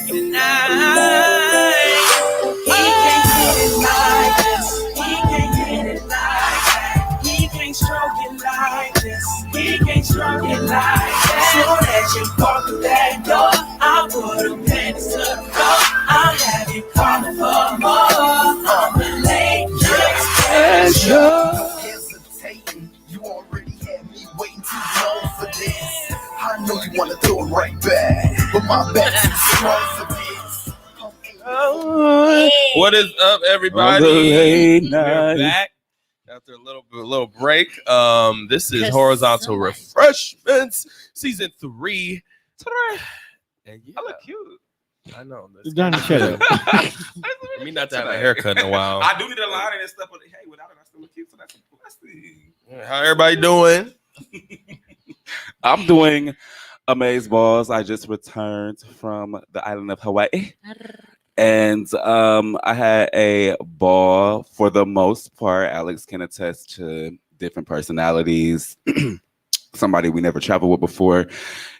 tonight. He can't get it like this. He can't get it like that. He can't stroke it like this. He can't stroke it like that. So that you walk through that door, I'll put a pennies to the floor. I'll have you calling for more. I'm a late night special. Hesitating, you already had me waiting too long for this. I know you wanna throw it right back, but my back's too strong for this. What is up, everybody? We're back after a little break. This is Horizontal Refreshments, season 3. And yeah, I look cute. I know. It's done the shit. Me not to have a haircut in a while. I do need a line and stuff, but hey, without it, I still look cute. So that's a blessing. How everybody doing? I'm doing amazeballs. I just returned from the island of Hawaii. And I had a ball for the most part. Alex can attest to different personalities. Somebody we never traveled with before.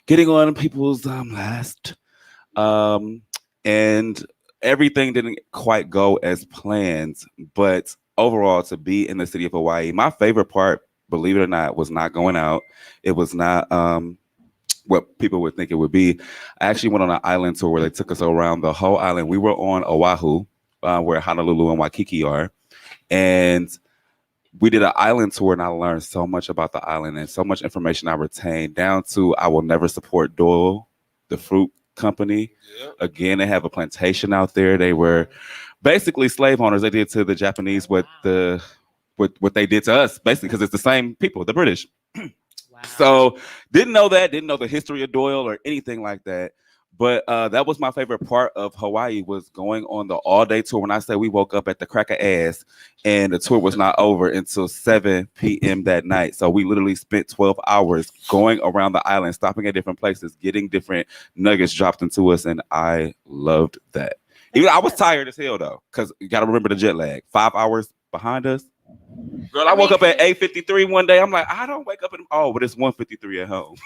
Getting on people's last. And everything didn't quite go as planned. But overall, to be in the city of Hawaii, my favorite part, believe it or not, was not going out. It was not what people would think it would be. I actually went on an island tour where they took us around the whole island. We were on Oahu, where Honolulu and Waikiki are. And we did an island tour, and I learned so much about the island and so much information I retained, down to I will never support Doyle, the fruit company. Yep. Again, they have a plantation out there. They were basically slave owners. They did to the Japanese what they did to us, basically, because it's the same people, the British. So didn't know the history of Doyle or anything like that. But that was my favorite part of Hawaii, was going on the all-day tour. When I say we woke up at the crack of ass, and the tour was not over until 7 p.m. that night. So we literally spent 12 hours going around the island, stopping at different places, getting different nuggets dropped into us, and I loved that. Even I was tired as hell, though, because you got to remember the jet lag. 5 hours behind us. Girl, I woke up at 8:53 one day. I'm like, I don't wake up but it's 1:53 at home.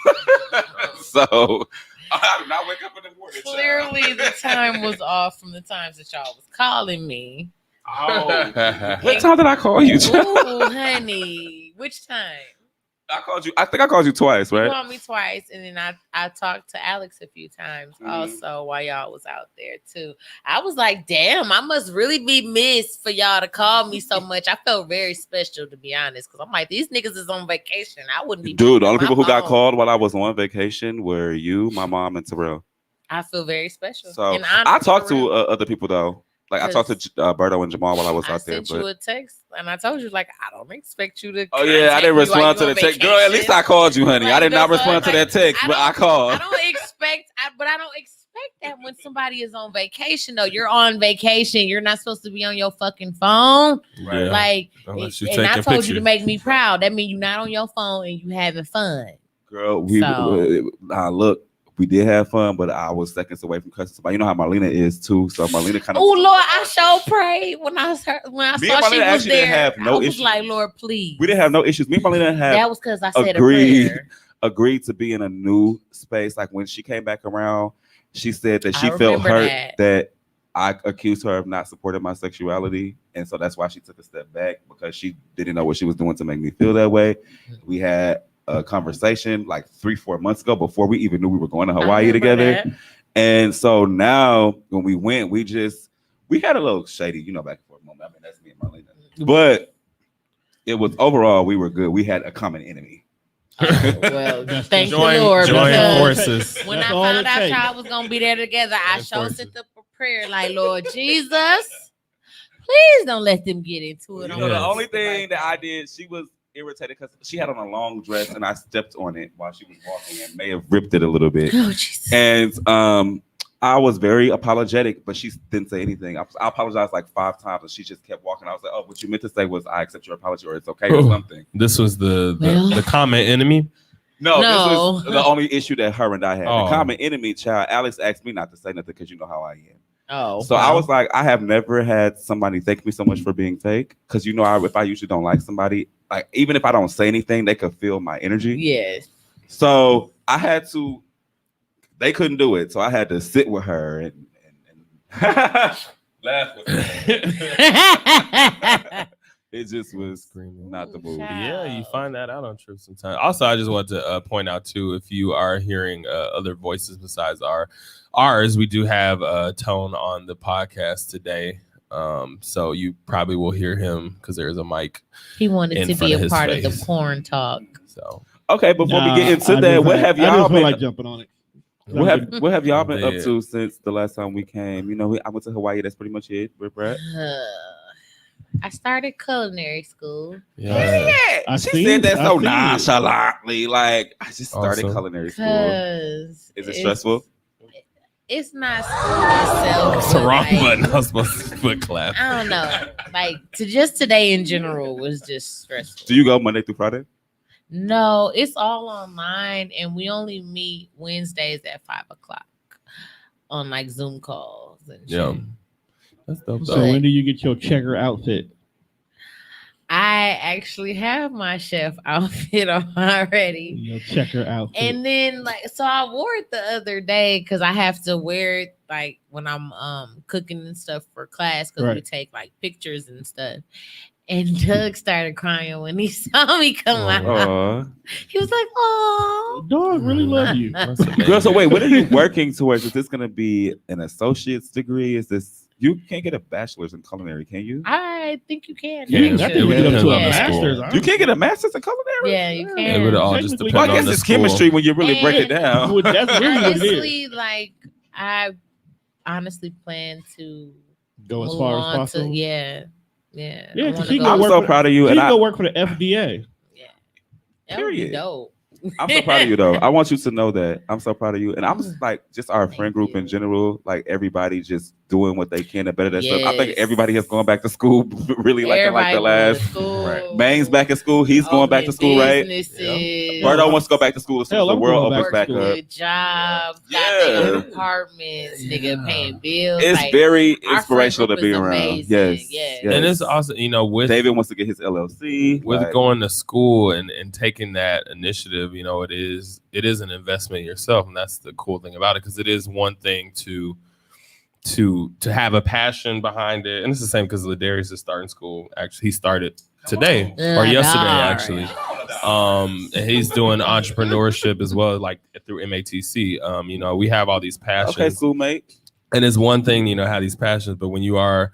So I do not wake up in the morning. Clearly, the time was off from the times that y'all was calling me. Oh, what time did I call you? Ooh, honey, which time? I called you. I think I called you twice, right? You called me twice, and then I talked to Alex a few times also while y'all was out there too. I was like, damn, I must really be missed for y'all to call me so much. I felt very special, to be honest, because I'm like, these niggas is on vacation. I wouldn't be. Dude, the only people who got called while I was on vacation were you, my mom, and Terrell. I feel very special. So and I talked to other people though. Like I talked to Berto and Jamal while I was out there. I sent you a text, and I told you, like, I don't expect you to. Oh yeah, I didn't respond to the text. Girl, at least I called you, honey. Like, I did not respond to that text, but I called. I don't expect that when somebody is on vacation. Though you're on vacation, you're not supposed to be on your fucking phone. Right. Like, and I told you to make me proud. That means you're not on your phone and you having fun. Girl, look. We did have fun, but I was seconds away from cussing somebody. You know how Marlena is too. So Marlena kind of. Oh Lord, I sure prayed when I saw she was there. Have no I was issues. Like, Lord, please. We didn't have no issues. Me and Marlena had. That was because I said agreed to be in a new space. Like when she came back around, she said that she felt hurt that I accused her of not supporting my sexuality, and so that's why she took a step back, because she didn't know what she was doing to make me feel that way. We had a conversation like 3-4 months ago before we even knew we were going to Hawaii together. And so now when we went, we had a little shady, back and forth moment. I mean, that's me and Marlena. But it was overall, we were good. We had a common enemy. Well, thank the Lord. Join forces. When I found out y'all was going to be there together, I sure sent up a prayer like, Lord Jesus, please don't let them get into it. The only thing that I did, she was irritated because she had on a long dress and I stepped on it while she was walking and may have ripped it a little bit. Oh, Jesus. And I was very apologetic, but she didn't say anything. I apologized like 5 times and she just kept walking. I was like, oh, what you meant to say was I accept your apology or it's okay or something. This was the common enemy? No, this was the only issue that her and I had. The common enemy, child. Alex asked me not to say nothing because you know how I am. So I was like, I have never had somebody thank me so much for being fake. Because if I usually don't like somebody, like even if I don't say anything, they could feel my energy. Yes. So I had to. They couldn't do it, so I had to sit with her Laugh with It just was not the move. Yeah, you find that out on trips sometimes. Also, I just want to point out too, if you are hearing other voices besides ours, we do have Tone on the podcast today. So you probably will hear him because there's a mic. He wanted to be a part face. of the porn talk. So okay, before we get into that, what have y'all been like jumping on it? What have y'all been up to since the last time we came? You know, I went to Hawaii. That's pretty much it. Where Brett? I started culinary school. Yeah. She said that so nonchalantly. Like, I just started culinary school. Is it stressful? It's not school itself. It's the wrong button. I was supposed to put clap. I don't know. Like, just today in general was just stressful. Do you go Monday through Friday? No, it's all online, and we only meet Wednesdays at 5:00 on like Zoom calls and shit. Yeah. That's dope. So when do you get your checker outfit? I actually have my chef outfit on already. Your checker outfit. And then so I wore it the other day because I have to wear it like when I'm cooking and stuff for class because we take like pictures and stuff. And Doug started crying when he saw me come out. He was like, "Oh, dog really love you." Girl, so wait, what are you working towards? Is this going to be an associate's degree? Is this you can't get a bachelor's in culinary, can you? I think you can. Yeah, you can get up to a master's. You can't get a master's in culinary? Yeah, you can. It would all just depend I guess on the it's school. chemistry when you really break it down. That's really what it Honestly, is. like I honestly plan to Go as move far as on possible. Yeah. Yeah, I'm so proud of you. She And go work for the FDA. Yeah. That would be dope. I'm so proud of you, though. I want you to know that I'm so proud of you, and I'm just our friend group in general, like everybody just doing what they can to better themselves. I think everybody has gone back to school really like the last. Right. Main's back in school. He's going back to school, right? Birdo wants to go back to school as soon as the world opens back up. Good jobs, got their own apartments, nigga paying bills. It's like, very inspirational to be around. Amazing. Yes. And it's also, with David wants to get his LLC. With going to school and taking that initiative, it is an investment in yourself, and that's the cool thing about it, because it is one thing to have a passion behind it, and it's the same because Ladarius is starting school. Actually, he started today or yesterday, actually. And he's doing entrepreneurship as well, like through MATC. We have all these passions. Okay, schoolmate. And it's one thing, have these passions, but when you are,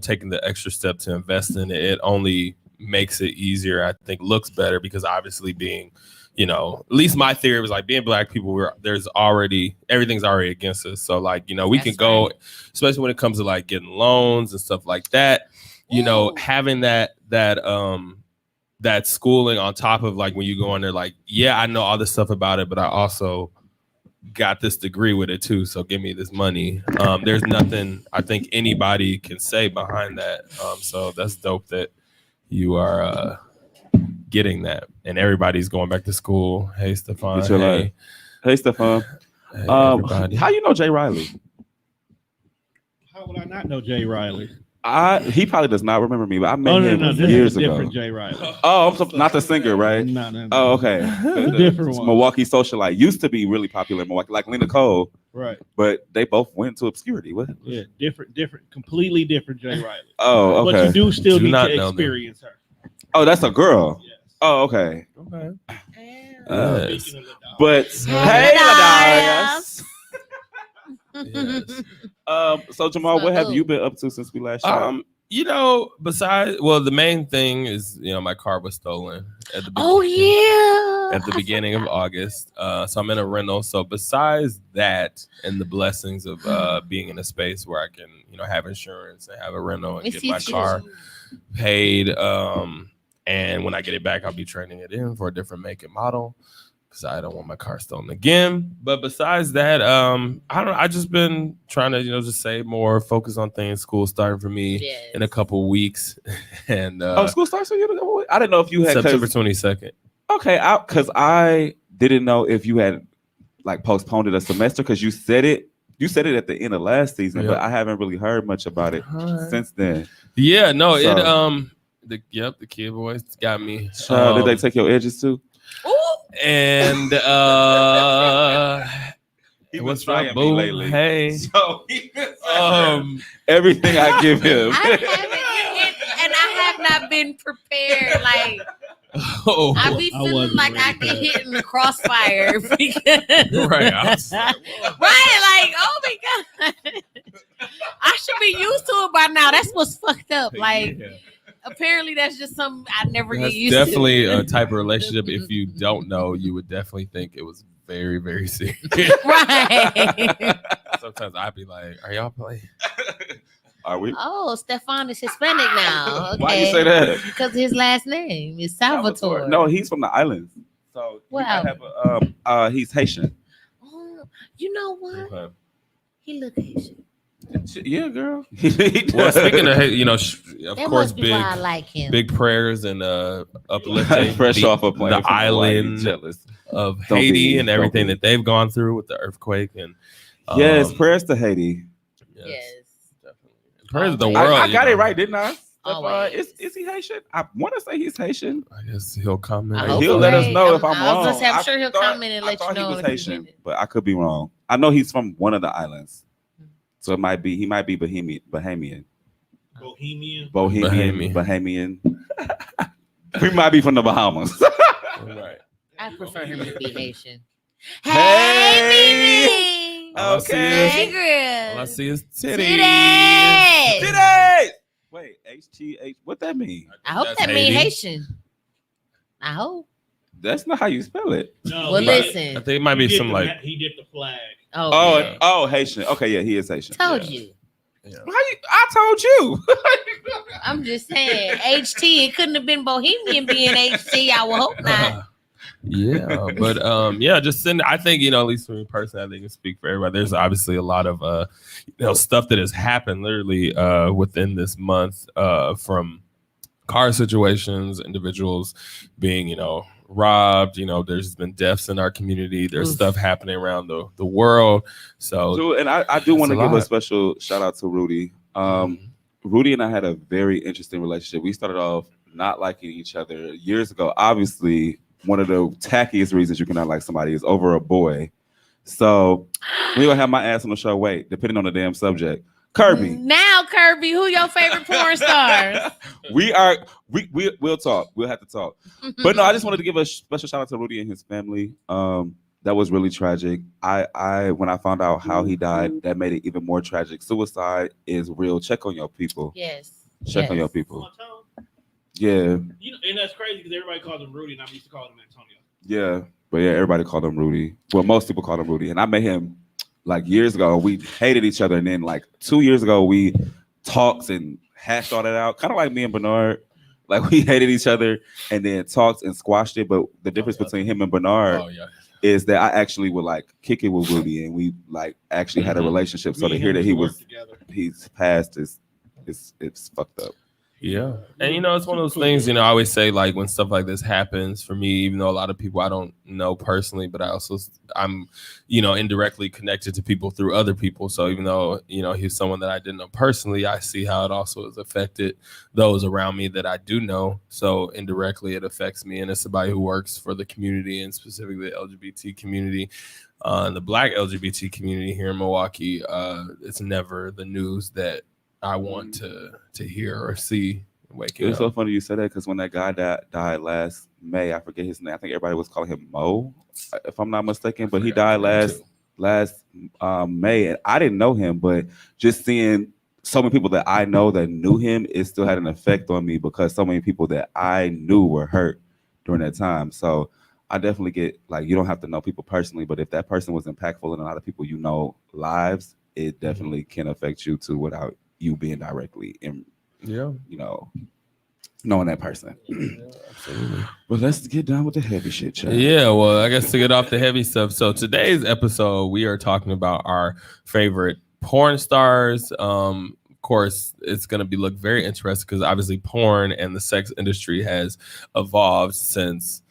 taking the extra step to invest in it, it only makes it easier. I think looks better because obviously being, at least my theory was like being Black people, everything's already against us. So like, we can go, especially when it comes to like getting loans and stuff like that, having that schooling on top of like when you go in there, like, yeah, I know all this stuff about it, but I also got this degree with it too. So give me this money. There's nothing I think anybody can say behind that. So that's dope that you are getting that, and everybody's going back to school. Hey, Stefan. Hey, Stefan. Hey, how you know Jay Riley? How would I not know Jay Riley? He probably does not remember me, but I met him this years is a ago. Different Jay Riley. Oh, not the singer, right? No. Oh, okay. A different one. Milwaukee socialite used to be really popular in Milwaukee, like Lena Cole. Right. But they both went to obscurity. What? Yeah, different, completely different Jay Riley. Oh, okay. But you do still need to experience her. Oh, that's a girl. Yes. Oh, okay. Okay. Yes. But hey, Ladarius. Yes. So Jamal, what have you been up to since we last shot? Besides, the main thing is, my car was stolen at the beginning of August. So I'm in a rental. So besides that, and the blessings of being in a space where I can, have insurance and have a rental and get my car paid. And when I get it back, I'll be trading it in for a different make and model, because I don't want my car stolen again. But besides that, I just been trying to, just save more, focus on things. School starting for me in a couple weeks. And school starts for you? I didn't know if you had September 22nd. Okay, because I didn't know if you had like postponed it a semester, because you said it at the end of last season, but I haven't really heard much about it since then. Yeah, no, the kid boys got me. Did they take your edges too? And he was trying me lately. Hey. So he Everything I give him. I haven't, and I have not been prepared. Like, I be I feeling wasn't like I ready get for that. hit in the crossfire because Right, I was like, whoa. right, like, oh my god, I should be used to it by now. That's what's fucked up. Like, Yeah. apparently, that's just something I never That's get used definitely to. a type of relationship. If you don't know, you would definitely think it was very, very serious. Right. Sometimes I'd be like, "Are y'all playing?" Are we? Oh, Stefan is Hispanic now. Okay. Why you say that? Because his last name is Salvatore. No, he's from the islands. So What he might have a, he's Haitian. Oh, you know what? Okay. He look Haitian. Yeah, girl. Well, speaking of, of That course, must be why I like him. big prayers and uplifting Fresh off a plane the from Hawaii, island jealous. of Don't Haiti be, and don't everything be. that they've gone through with the earthquake and Yes, prayers to Haiti. Yes. definitely. Prayers to the Always. world. I got it right, didn't I? Always. Is he Haitian? I want to say he's Haitian. I guess he'll comment. I hope He'll so. let us know if I'm I was wrong. gonna say, I'm I sure he'll thought- comment and I let you thought know he was if he Haitian, did it. but I could be wrong. I know he's from one of the islands, so he might be Bahamian. Bohemian. We might be from the Bahamas. Right. I prefer him to be Haitian. Hey! Hey, All I see Mimi. is- Hey, All I girl. see is titties. Titties. Titties! Wait, HTH. What that mean? I hope That's that means Haiti. Haitian. I hope. That's not how you spell it. No, Well, he- I listen. think it might be he did some the like. ma- he did the flag. Oh, yeah. Oh, Haitian. Okay, yeah, he is Haitian. told Yeah. you. I told you. I'm just saying, HT. It couldn't have been Bohemian being HT. I would hope not. Yeah, but just send. I think at least for me personally, I think I can speak for everybody. There's obviously a lot of stuff that has happened literally within this month from car situations, individuals being robbed. There's been deaths in our community. There's Oof. stuff happening around the world. So Dude, and I do want to It's a give a lot. special shout out to Rudy. Rudy and I had a very interesting relationship. We started off not liking each other years ago. Obviously, one of the tackiest reasons you cannot like somebody is over a boy. So we gonna have my ass on the show. Wait, depending on the damn subject. Kirby, Now, Kirby, who your favorite porn stars? we'll talk. We'll have to talk. But no, I just wanted to give a special shout out to Rudy and his family. That was really tragic. I when I found out how he died, that made it even more tragic. Suicide is real. Check on your people. Yes. Check on your Yes. people. Montone. Yeah, You know, and that's crazy because everybody calls him Rudy, and I used to call him Antonio. yeah. But yeah, everybody called him Rudy. Well, most people called him Rudy. And I met him like years ago. We hated each other. And then like 2 years ago, we talked and hashed all that out. Kind of like me and Bernard. Like we hated each other and then talked and squashed it. But the difference between him and Bernard oh yeah. is that I actually would like kick it with Rudy, and we like actually had a relationship. So Me to and hear him that used he to work was together. he's passed is it's fucked up. Yeah. And it's one of those things, I always say like when stuff like this happens for me, even though a lot of people I don't know personally, but I'm indirectly connected to people through other people. So even though, he's someone that I didn't know personally, I see how it also has affected those around me that I do know. So indirectly it affects me. And it's somebody who works for the community and specifically the LGBT community. The Black LGBT community here in Milwaukee, it's never the news that I want to hear or see waking It's up. so funny you said that because when that guy died last May, I forget his name. I think everybody was calling him Mo, if I'm not mistaken. But he died last May, and I didn't know him. But just seeing so many people that I know that knew him, it still had an effect on me because so many people that I knew were hurt during that time. So I definitely get like you don't have to know people personally, but if that person was impactful in a lot of people lives, it definitely can affect you too without you being directly in knowing that person. Absolutely. But let's get down with the heavy shit, Chad. Yeah, well, I guess to get off the heavy stuff. So today's episode, we are talking about our favorite porn stars. Of course, it's going to look very interesting because obviously porn and the sex industry has evolved since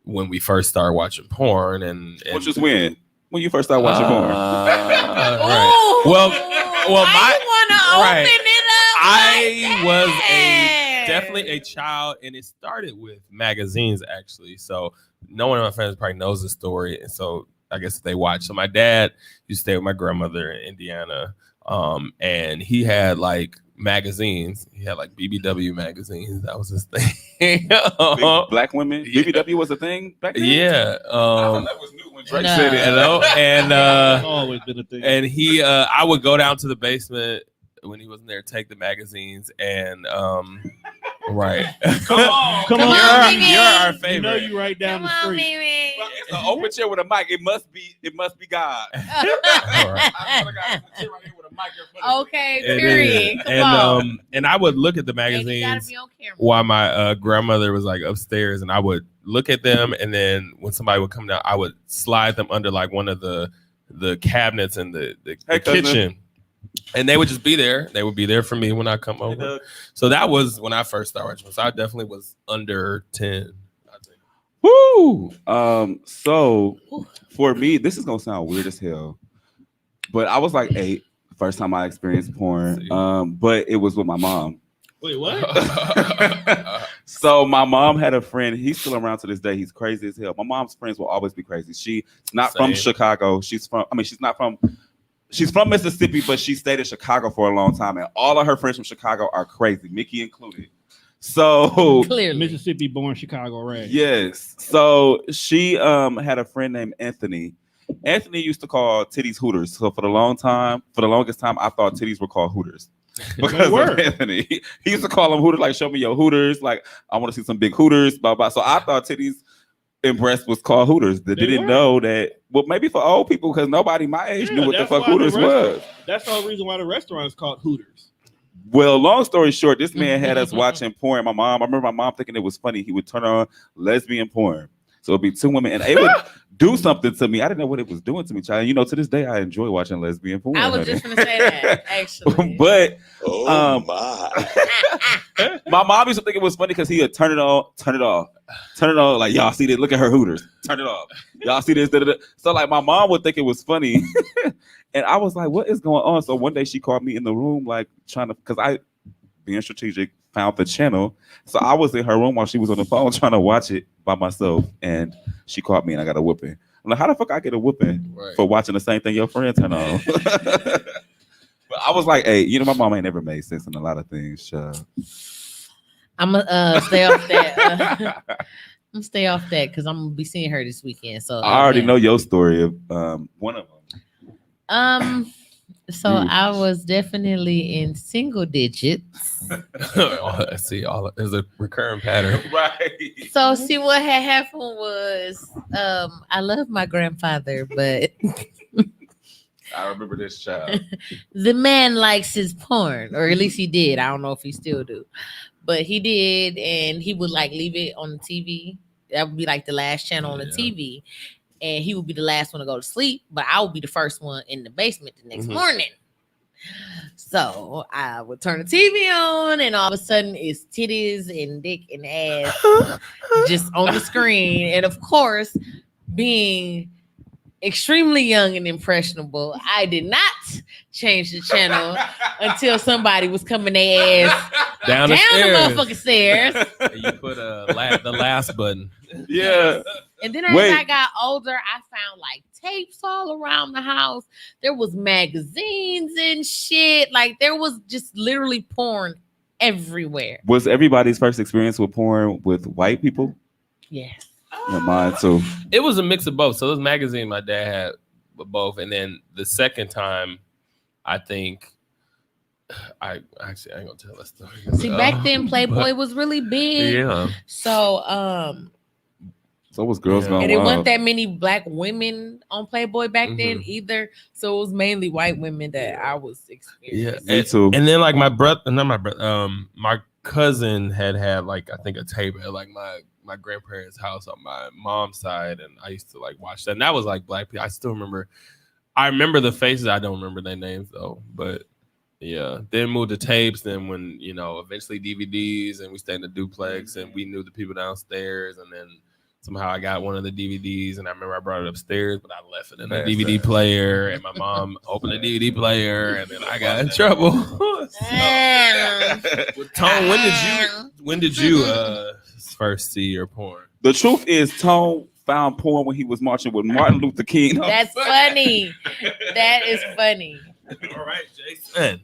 when we first started watching porn. And Which is when you first started watching porn. Right. Well, Open it up. I like was that. definitely a child, and it started with magazines actually. So no one of my friends probably knows the story, and so I guess they watch. So my dad used to stay with my grandmother in Indiana And he had like magazines. He had like BBW magazines. That was his thing. Big black women. Yeah. BBW was a thing back then. Yeah. I thought that was new when Drake No. said it. Hello. And It's always been a thing. and he I would go down to the basement when he wasn't there, take the magazines, and right. Come on, Mimi. You're our You favorite. know you right down Come the on, street. Mimi. It's an open chair with a mic. It must be God. Right. I swear to God, it's a chair right here with a mic in front of me. Okay, It period. is. Come and on. and I would look at the And you gotta magazines be on camera. while my grandmother was like upstairs, and I would look at them, and then when somebody would come down, I would slide them under like one of the cabinets in the Hey, cousin. kitchen, and they would just be there. They would be there for me when I come over. So that was when I first started watching. So I definitely was under 10. I think. Woo! So for me, this is gonna sound weird as hell, but I was like 8, first time I experienced porn. But it was with my mom. Wait, what? So my mom had a friend. He's still around to this day. He's crazy as hell. My mom's friends will always be crazy. She's not from Same. Chicago. She's from Mississippi, but she stayed in Chicago for a long time. And all of her friends from Chicago are crazy, Mickey included. So Clearly. Mississippi born, Chicago raised. yes. So she had a friend named Anthony. Anthony used to call titties Hooters. So for the longest time, I thought titties were called Hooters. Because of Anthony. He used to call them Hooters, like, show me your Hooters. Like, I want to see some big Hooters, blah, blah. So I thought titties and breasts was called Hooters. They didn't know that. Well, maybe for old people, because nobody my age knew what the fuck Hooters was. That's the whole reason why the restaurant is called Hooters. Well, long story short, this man had us watching porn. I remember my mom thinking it was funny. He would turn on lesbian porn. So it'd be 2 women, and they would do something to me. I didn't know what it was doing to me, child. You know, to this day, I enjoy watching lesbian porn. I was just gonna say that, actually. But my. my mom used to think it was funny because he would turn it on, turn it off, turn it on. Like, y'all see this? Look at her Hooters. Turn it off. Y'all see this? Da-da-da. So like, my mom would think it was funny, and I was like, what is going on? So one day she called me in the room, like trying to, because I, being strategic, found the channel. So I was in her room while she was on the phone trying to watch it by myself, and she called me and I got a whooping. I'm like, how the fuck I get a whooping for watching the same thing your friend turn on? But I was like, hey, you know, my mom ain't never made sense in a lot of things. I'm gonna stay off that. I'm gonna stay off that because I'm gonna be seeing her this weekend. So I already know your story of one of them. So I was definitely in single digits. I see there's a recurring pattern. Right. So see what had happened was I love my grandfather, but I remember this child. the man likes his porn, or at least he did. I don't know if he still do, but he did, and he would like leave it on the TV. That would be like the last channel on the TV. And he would be the last one to go to sleep, but I would be the first one in the basement the next morning. So I would turn the TV on, and all of a sudden it's titties and dick and ass just on the screen. And of course, being extremely young and impressionable, I did not change the channel until somebody was coming their ass down the motherfucking stairs. And you put the last button. Yeah. And then as I got older, I found like tapes all around the house. There was magazines and shit. Like there was just literally porn everywhere. Was everybody's first experience with porn with white people? Yes. Yeah, mine too. It was a mix of both. So those magazines my dad had both, and then the second time, I think I ain't gonna tell that story. See, back then Playboy was really big. Yeah. So was Girls Gone and it Wild. wasn't that many black women on Playboy back then either. So it was mainly white women that I was experiencing. Me too. And then like my cousin had like I think a tape at like my grandparents' house on my mom's side, and I used to like watch that. And that was like black people. I remember the faces. I don't remember their names though, but yeah. Then moved to tapes. Then when eventually DVDs, and we stayed in the duplex, and we knew the people downstairs, and then somehow I got one of the DVDs, and I remember I brought it upstairs, but I left it in the DVD player, and my mom opened the DVD player, and then I got in trouble. Tone, when did you first see your porn? The truth is, Tone found porn when he was marching with Martin Luther King. That's funny. That is funny. All right, Jason.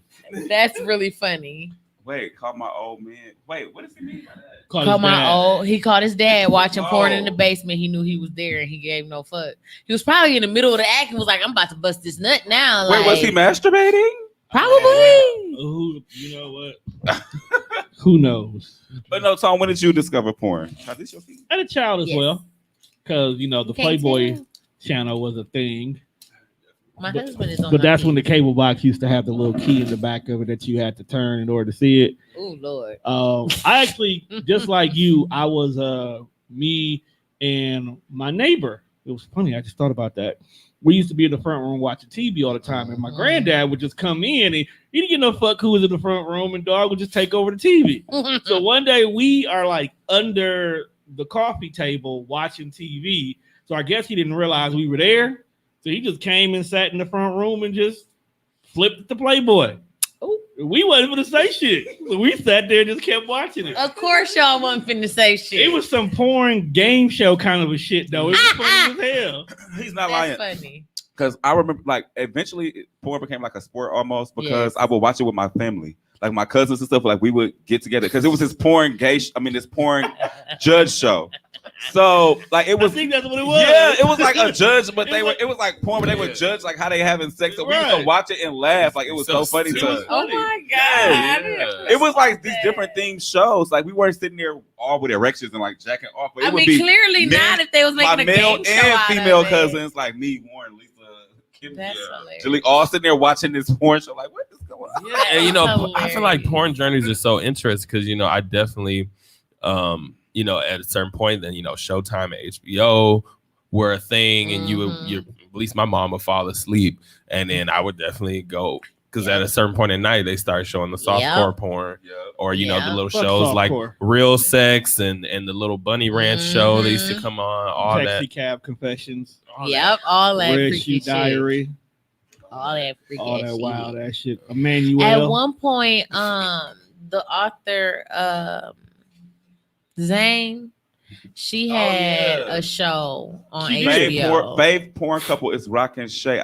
That's really funny. Wait, call my old man. Wait, what does he mean by that? He called his dad watching porn in the Oh. basement. He knew he was there and he gave no fuck. He was probably in the middle of the act and was like, I'm about to bust this nut now. Wait, was he masturbating? Probably. Who, you know what? Who knows? But no, Tom, when did you discover porn? Is this your feed? And a child as Yes. well. Because, the Can't Playboy tell. channel was a thing. My husband is on But my that's when the team. cable box used to have the little key in the back of it that you had to turn in order to see it. Oh, Lord. I actually, just like you, I was me and my neighbor. It was funny. I just thought about that. We used to be in the front room watching TV all the time, and my granddad would just come in and he didn't give no fuck who was in the front room, and dog would just take over the TV. So one day we are like under the coffee table watching TV. So I guess he didn't realize we were there. So he just came and sat in the front room and just flipped the Playboy. Ooh. We wasn't going to say shit. So we sat there and just kept watching it. Of course, y'all wasn't finna say shit. It was some porn game show kind of a shit, though. It was funny as hell. He's not That's lying. funny. Because I remember, like, eventually porn became like a sport almost because I would watch it with my family. Like, my cousins and stuff, like, we would get together because it was this porn this porn judge show. So, like, it was. I think that's what it was. Yeah, it was like a judge, but it was like porn, but they would judge, like, how they having sex. So we used to Right. watch it and laugh. Like, it was so funny It to was us. Oh, my God. Yeah. It was like these different themed shows. Like, we weren't sitting there all with erections and, like, jacking off. But it I would mean, be clearly men- not if they was my making a male game show and out female of it. cousins, like me, Warren, Lisa, Kim, That's hilarious. Julie, all sitting there watching this porn show. Like, what is going on? Yeah, and That's I feel like hilarious. porn journeys are so interesting because I definitely, at a certain point, then Showtime and HBO were a thing, and at least my mom would fall asleep, and then I would definitely go because at a certain point at night they started showing the softcore porn, or the little Fuck shows like softcore. Real Sex and the little Bunny Ranch show they used to come on, all Taxi that. Cab Confessions. Yep, all that Red freaky Shoe shit. Diary. All that freaky All that shit. wild ass shit. Emmanuel. At one point, the author Zane, she had a show on HBO. Fave porn couple is Rock and Shay.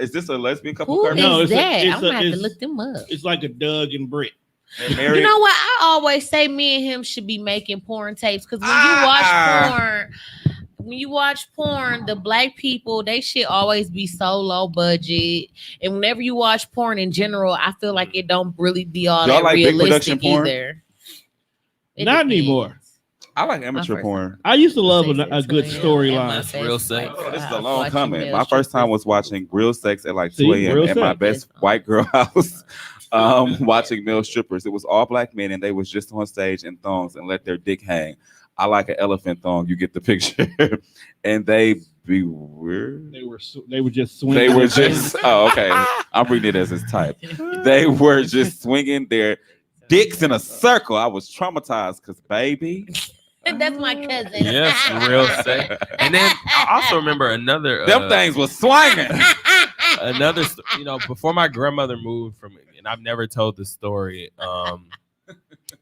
Is this a lesbian couple? Who Kurt? is No, that? it's I'm gonna have to it's- look them up. It's like a Doug and Britt. They're married. You know what? I always say me and him should be making porn tapes because when you watch porn, the black people, they shit always be so low budget. And whenever you watch porn in general, I feel like it don't really be all Y'all that like big production realistic porn? either. It Not depends. anymore. I like amateur first- porn. I used to love Say a good it's storyline. my Real best, sex. like, Oh, this is I a long watch coming. male My first time strippers. was watching Real Sex at like See, 2 a.m. Real at my Sex. best white girl house. Watching male strippers. It was all black men, and they was just on stage in thongs and let their dick hang. I like an elephant thong. You get the picture. And they be weird. They were just swinging. They were just okay. I'm reading it as his type. They were just swinging their dicks in a circle. I was traumatized because baby. That's my cousin. Yes, Real Sex. And then I also remember another Them things was swinging. before my grandmother moved and I've never told this story.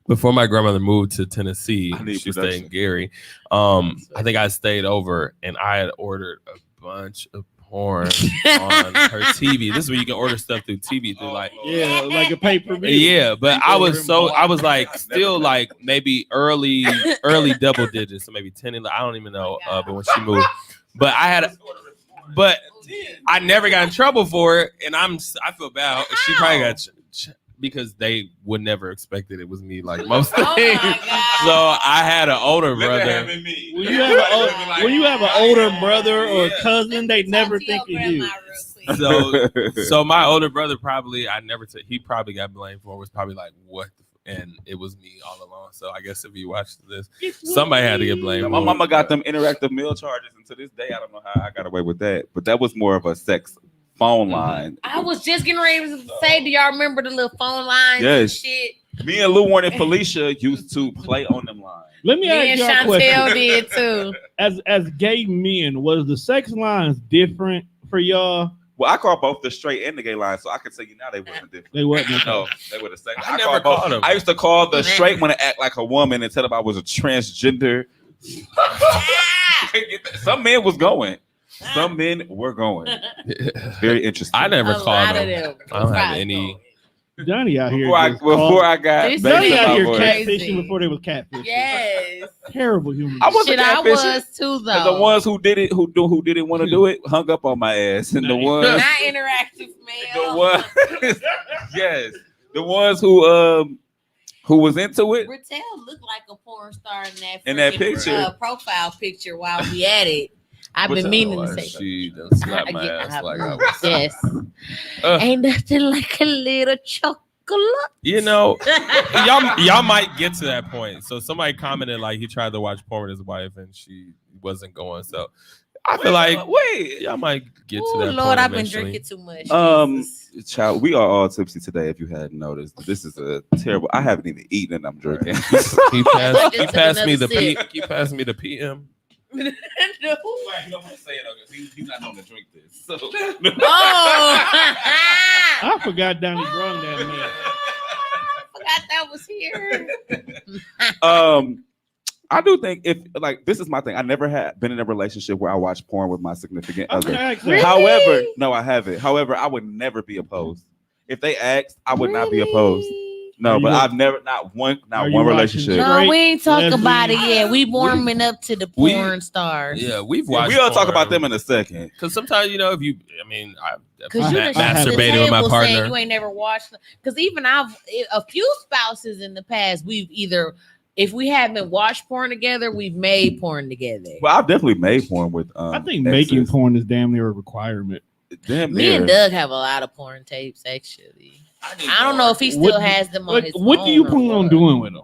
Before my grandmother moved to Tennessee, I need she stayed in production. Gary. I think I stayed over and I had ordered a bunch of porn on her TV. This is where you can order stuff through TV through like Yeah, like a pay-per-view. yeah, but I was like still like maybe early double digits, so maybe 10. I don't even know. But when she moved, but I never got in trouble for it, and I feel bad. She probably got because they would never expected it was me like most Oh my things. God. So I had an older brother. When you have an older brother or cousin, they never think of you. So my older brother probably he probably got blamed for it, was probably like what and it was me all along. So I guess if you watched this, somebody had to get blamed. My for mama it. got them interactive meal charges, and to this day, I don't know how I got away with that. But that was more of a sex phone line. I was just getting ready to say, do y'all remember the little phone lines Yes. and shit? Me and Lou Warren and Felicia used to play on them lines. Let me Me and ask y'all a Chantel question. did too. As gay men, was the sex lines different for y'all? Well, I call both the straight and the gay line, so I can tell you now they wasn't different. They wasn't. No, they were the same. I never call both. called them. I used to call the straight one to act like a woman and tell them I was a transgender. Some men was going. some men were going. Very interesting. I never A called lot of them. them. I don't have Right. any. Johnny out here. Before I got This based Johnny on out my here voice. Crazy. catfishing before they was catfishing. Yes. Terrible human. I wasn't Shit, I catfishing. was too And though. the ones who did it, who didn't want to do it, hung up on my ass. And the ones, Not interactive, the male. ones, yes, the ones who was into it. Brittelle looked like a porn star In that freaking, picture. profile picture while we at it. I've been Brittelle, meaning to Like, say. she done slapped my Yeah, ass like I was. yes. Ugh. Ain't nothing like a little chocolate. You know, y'all might get to that point. So somebody commented like he tried to watch porn with his wife and she wasn't going. So I feel like y'all might get to Oh that Lord, point I've been eventually. drinking too much. Jesus. Child, we are all tipsy today. If you hadn't noticed, this is a terrible. I haven't even eaten and I'm drinking. He passed Just me the another sip. he passed me the PM. No. You don't want to say it because he's not going to drink this. So. Oh, I forgot Donnie brung that man. forgot that was here. I do think if like this is my thing. I never had been in a relationship where I watched porn with my significant other. Really? However, no, I haven't. However, I would never be opposed. If they asked, I would not be opposed. No, Are but you- I've never not one Are you relationship. watching- No, we ain't talk Lesbian. about it yet. We warming up to the We- porn stars. Yeah, we've Yeah, watched. we'll talk about them in a second. Because sometimes if you, Cause you I done shot the masturbated with my table saying partner. you ain't never watched. Cause even a few spouses in the past, we've either, if we haven't watched porn together, we've made porn together. Well, I've definitely made porn with. I think making exes. porn is damn near a requirement. Damn Me near. and Doug have a lot of porn tapes, actually. I don't know if he still What- has them on What, his what do you phone or plan on what. doing with them?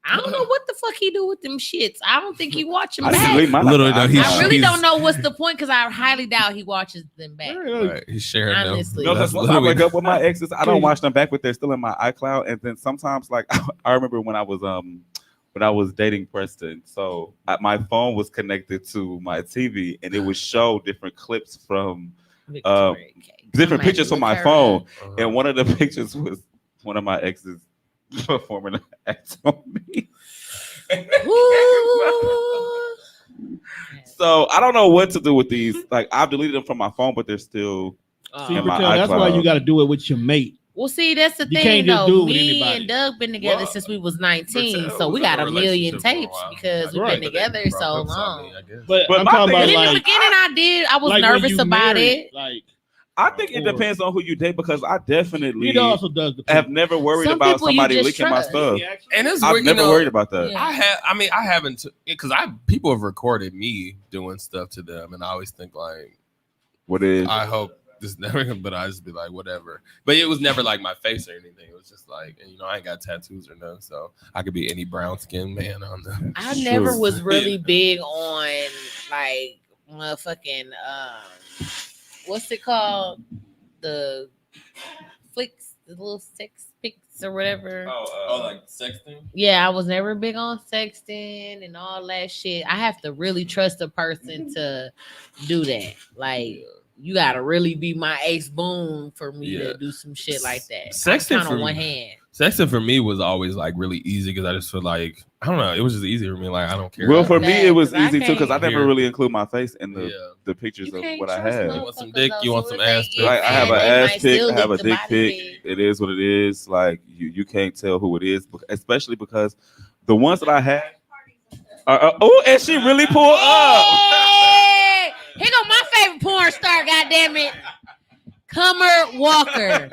I don't know what the fuck he do with them shits. I don't think he watch them I just back. delete mine. Literally, though, he's- I really he's- don't know what's the point because I highly doubt he watches them back. Right, he's sharing them. Honestly. No, That's because once I literally- break up with my exes, I don't watch them back, but they're still in my iCloud. And then sometimes, like I remember when I was dating Preston, so my phone was connected to my TV, and it would show different clips from Victoria K. different I might pictures from look my her phone. up. Uh-huh. And one of the pictures was one of my exes performing an act on me. Ooh. So I don't know what to do with these. Like I've deleted them from my phone, but they're still. See, in my Brittelle, that's why iCloud. you got to do it with your mate. Well, see, that's the You thing, can't just do though. it with Me anybody. and Doug been together Well, since we was 19, Brittelle so we was got in a a million relationship for a tapes while. because we've Right. been together so long. But But I'm my talking thing about is- In the like, beginning, I was like when nervous you about married, it. Like, I think it Or- depends on who you date because I definitely it also does the have never worried Some about people you somebody just leaking my trust. stuff. And it's I've weird, never worried about that. Yeah. I haven't because people have recorded me doing stuff to them, and I always think like, What is? I hope this never, but I just be like, whatever. But it was never like my face or anything. It was just like, and, I ain't got tattoos or nothing, so I could be any brown skinned man on the. I never was really big on like motherfucking what's it called? The flicks, the little sex pics or whatever. Like sexting. Yeah, I was never big on sexting and all that shit. I have to really trust a person to do that. Like, you gotta really be my ace boon for me Yeah. to do some shit like that. Sexting kind for of me- one hand. Sexting for me was always like really easy because I just feel like I don't know. It was just easy for me. Like I don't care. Well, for me, that, it was 'cause I easy too because I can't- never really include my face in the, Yeah. the pictures You of can't what I trust have. You want some motherfuckers, dick? though, You want so some if they ass get pic? Like I have mad, an they ass might pic, still I have a lick the dick body pic. It is what it is. Like you can't tell who it is, especially because the ones that I have. Oh, and she really pulled up. Hey! Here go my favorite porn star, goddammit. Comer Walker.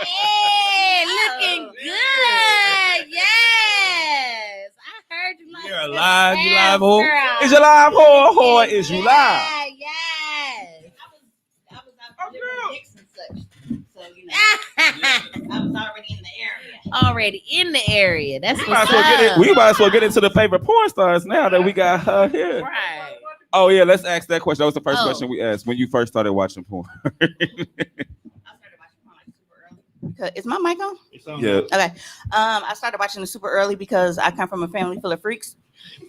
Hey, looking good. Yes. I heard you like You're this alive. You ass, live, ho? girl. Is you live, whore? Is you live? Yeah, yes. I was out delivering dicks and such. So, I was already in the area. Already in the area. That's We what's might, up. we might as well get into the favorite porn stars now that we got her here. Right. Oh yeah, let's ask that question. That was the first Oh. question we asked when you first started watching porn. I started watching porn like super early. Is my mic on? Yeah. Okay. I started watching it super early because I come from a family full of freaks,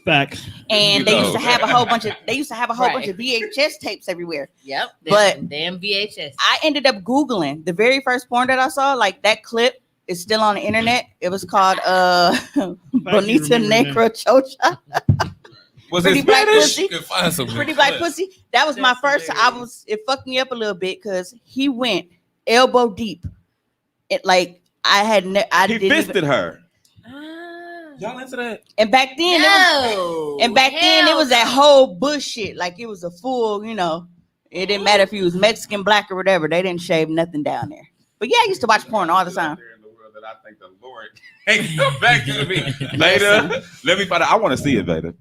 Facts. and they used to have a whole bunch of Right. bunch of VHS tapes everywhere. Yep. But- damn VHS. I ended up Googling the very first porn that I saw. Like that clip is still on the internet. It was called Bonita remember that. Necro Chocha. Was Pretty it Black Spanish? Pussy. You can find some Pretty good Black clips. Pussy. That was my That's first. hilarious. It fucked me up a little bit because he went elbow deep. It like I had. I He didn't fisted even. her. Ah. Y'all into that? And back then, it was. No. And back then, it Hell was that no. whole bullshit. Like it was a full. It didn't matter if he was Mexican, black, or whatever. They didn't shave nothing down there. But yeah, I used to watch porn all the time. There in the world that I think the Lord ain't come back to me. Later, let me find out. I want to see it, Vader.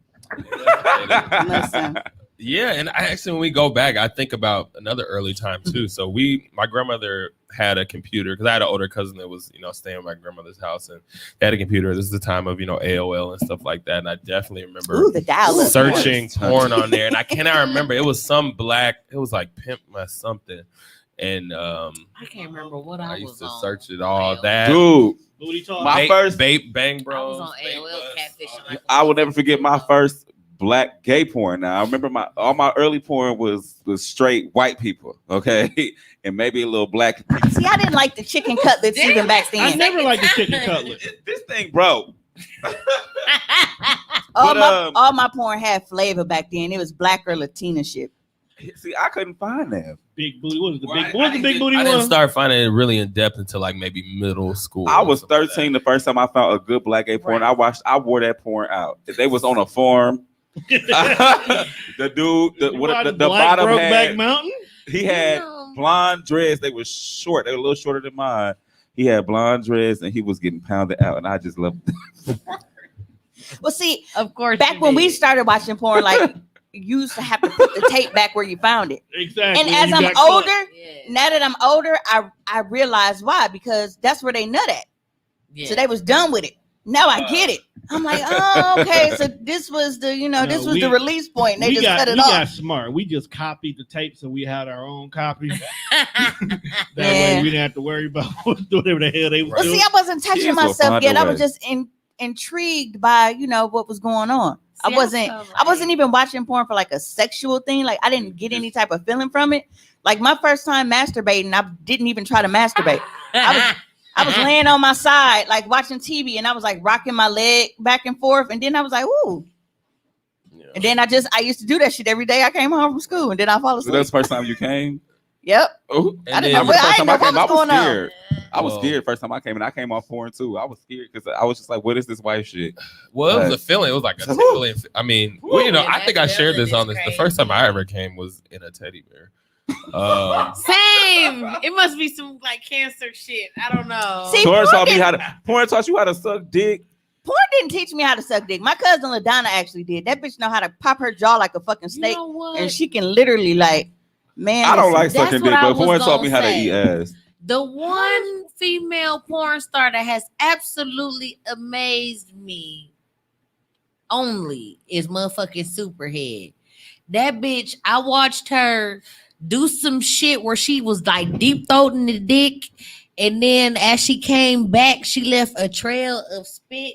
Listen. Yeah, and I actually, when we go back, I think about another early time too. So my grandmother had a computer because I had an older cousin that was, staying at my grandmother's house, and they had a computer. This is the time of, AOL and stuff like that. And I definitely remember Ooh, the dial-up searching porn. porn on there, and I cannot remember. It was some black. It was like Pimp My Something, and I can't remember what I, I was used to on. search it all. AOL. That Dude, Booty talk. My Vape- first- Vape Bang I Bros. was on Vape AOL Buzz, catfishing. all Like that. I will never forget my first black gay porn. Now I remember all my early porn was straight white people, okay, and maybe a little black. See, I didn't like the chicken cutlets Damn, even back I then. never liked the chicken cutlet. This thing broke. All, But, all my porn had flavor back then. It was black or Latina shit. See, I couldn't find them. Big booty. What was the Well, big? I- What was the big booty I didn't one? start finding it really in depth until like maybe middle school. I or was something like 13 the first time I found a good black gay porn. I wore that porn out. They was on a farm. The dude, the Black bottom Brokeback had, Mountain. he had blonde dreads. They were short. They were a little shorter than mine. He had blonde dreads and he was getting pounded out, and I just loved it. Well, see, Of course. back you when we did. started watching porn, like you used to have to put the tape back where you found it. Exactly. And when as you I'm got caught. older, Yeah. now that I'm older, I realize why, because that's where they nut at. Yeah. So they was done with it. Now I get it. I'm like, oh, okay. So this was the, this was the release point. And they just cut it we off. got smart. We just copied the tape, so we had our own copy. That Yeah. way, we didn't have to worry about whatever the hell they were Well, doing. see, I wasn't touching Kids will myself find yet. a I was way. just intrigued by, what was going on. See, I wasn't right. even watching porn for like a sexual thing. Like I didn't get any type of feeling from it. Like my first time masturbating, I didn't even try to masturbate. I was laying on my side, like watching TV, and I was like rocking my leg back and forth. And then I was like, ooh. Yeah. And then I used to do that shit every day I came home from school, and then I fall So asleep. that's the first time you came? Yep. Oh, I didn't then- know I what- I first didn't time I know came, I what was was going on. scared. I was Well- scared first time I came, and I came off porn too. I was scared because I was just like, "What is this wife shit?" Well, it was a feeling. It was like a tickling. I mean, well, Yeah, I think I that shared this feeling on is this. The first time I crazy. ever came was in a teddy bear. Same. It must be some like cancer shit. I don't know. See, Porn taught me didn't- how to. Porn taught you how to suck dick. Porn didn't teach me how to suck dick. My cousin LaDonna actually did. That bitch know how to pop her jaw like a fucking you snake, know what? and she can literally man. I don't listen. like That's sucking what dick, I but was porn taught gonna me how to say. eat ass. The one female porn star that has absolutely amazed me only is motherfucking Superhead. That bitch, I watched her do some shit where she was like deep throating the dick, and then as she came back, she left a trail of spit.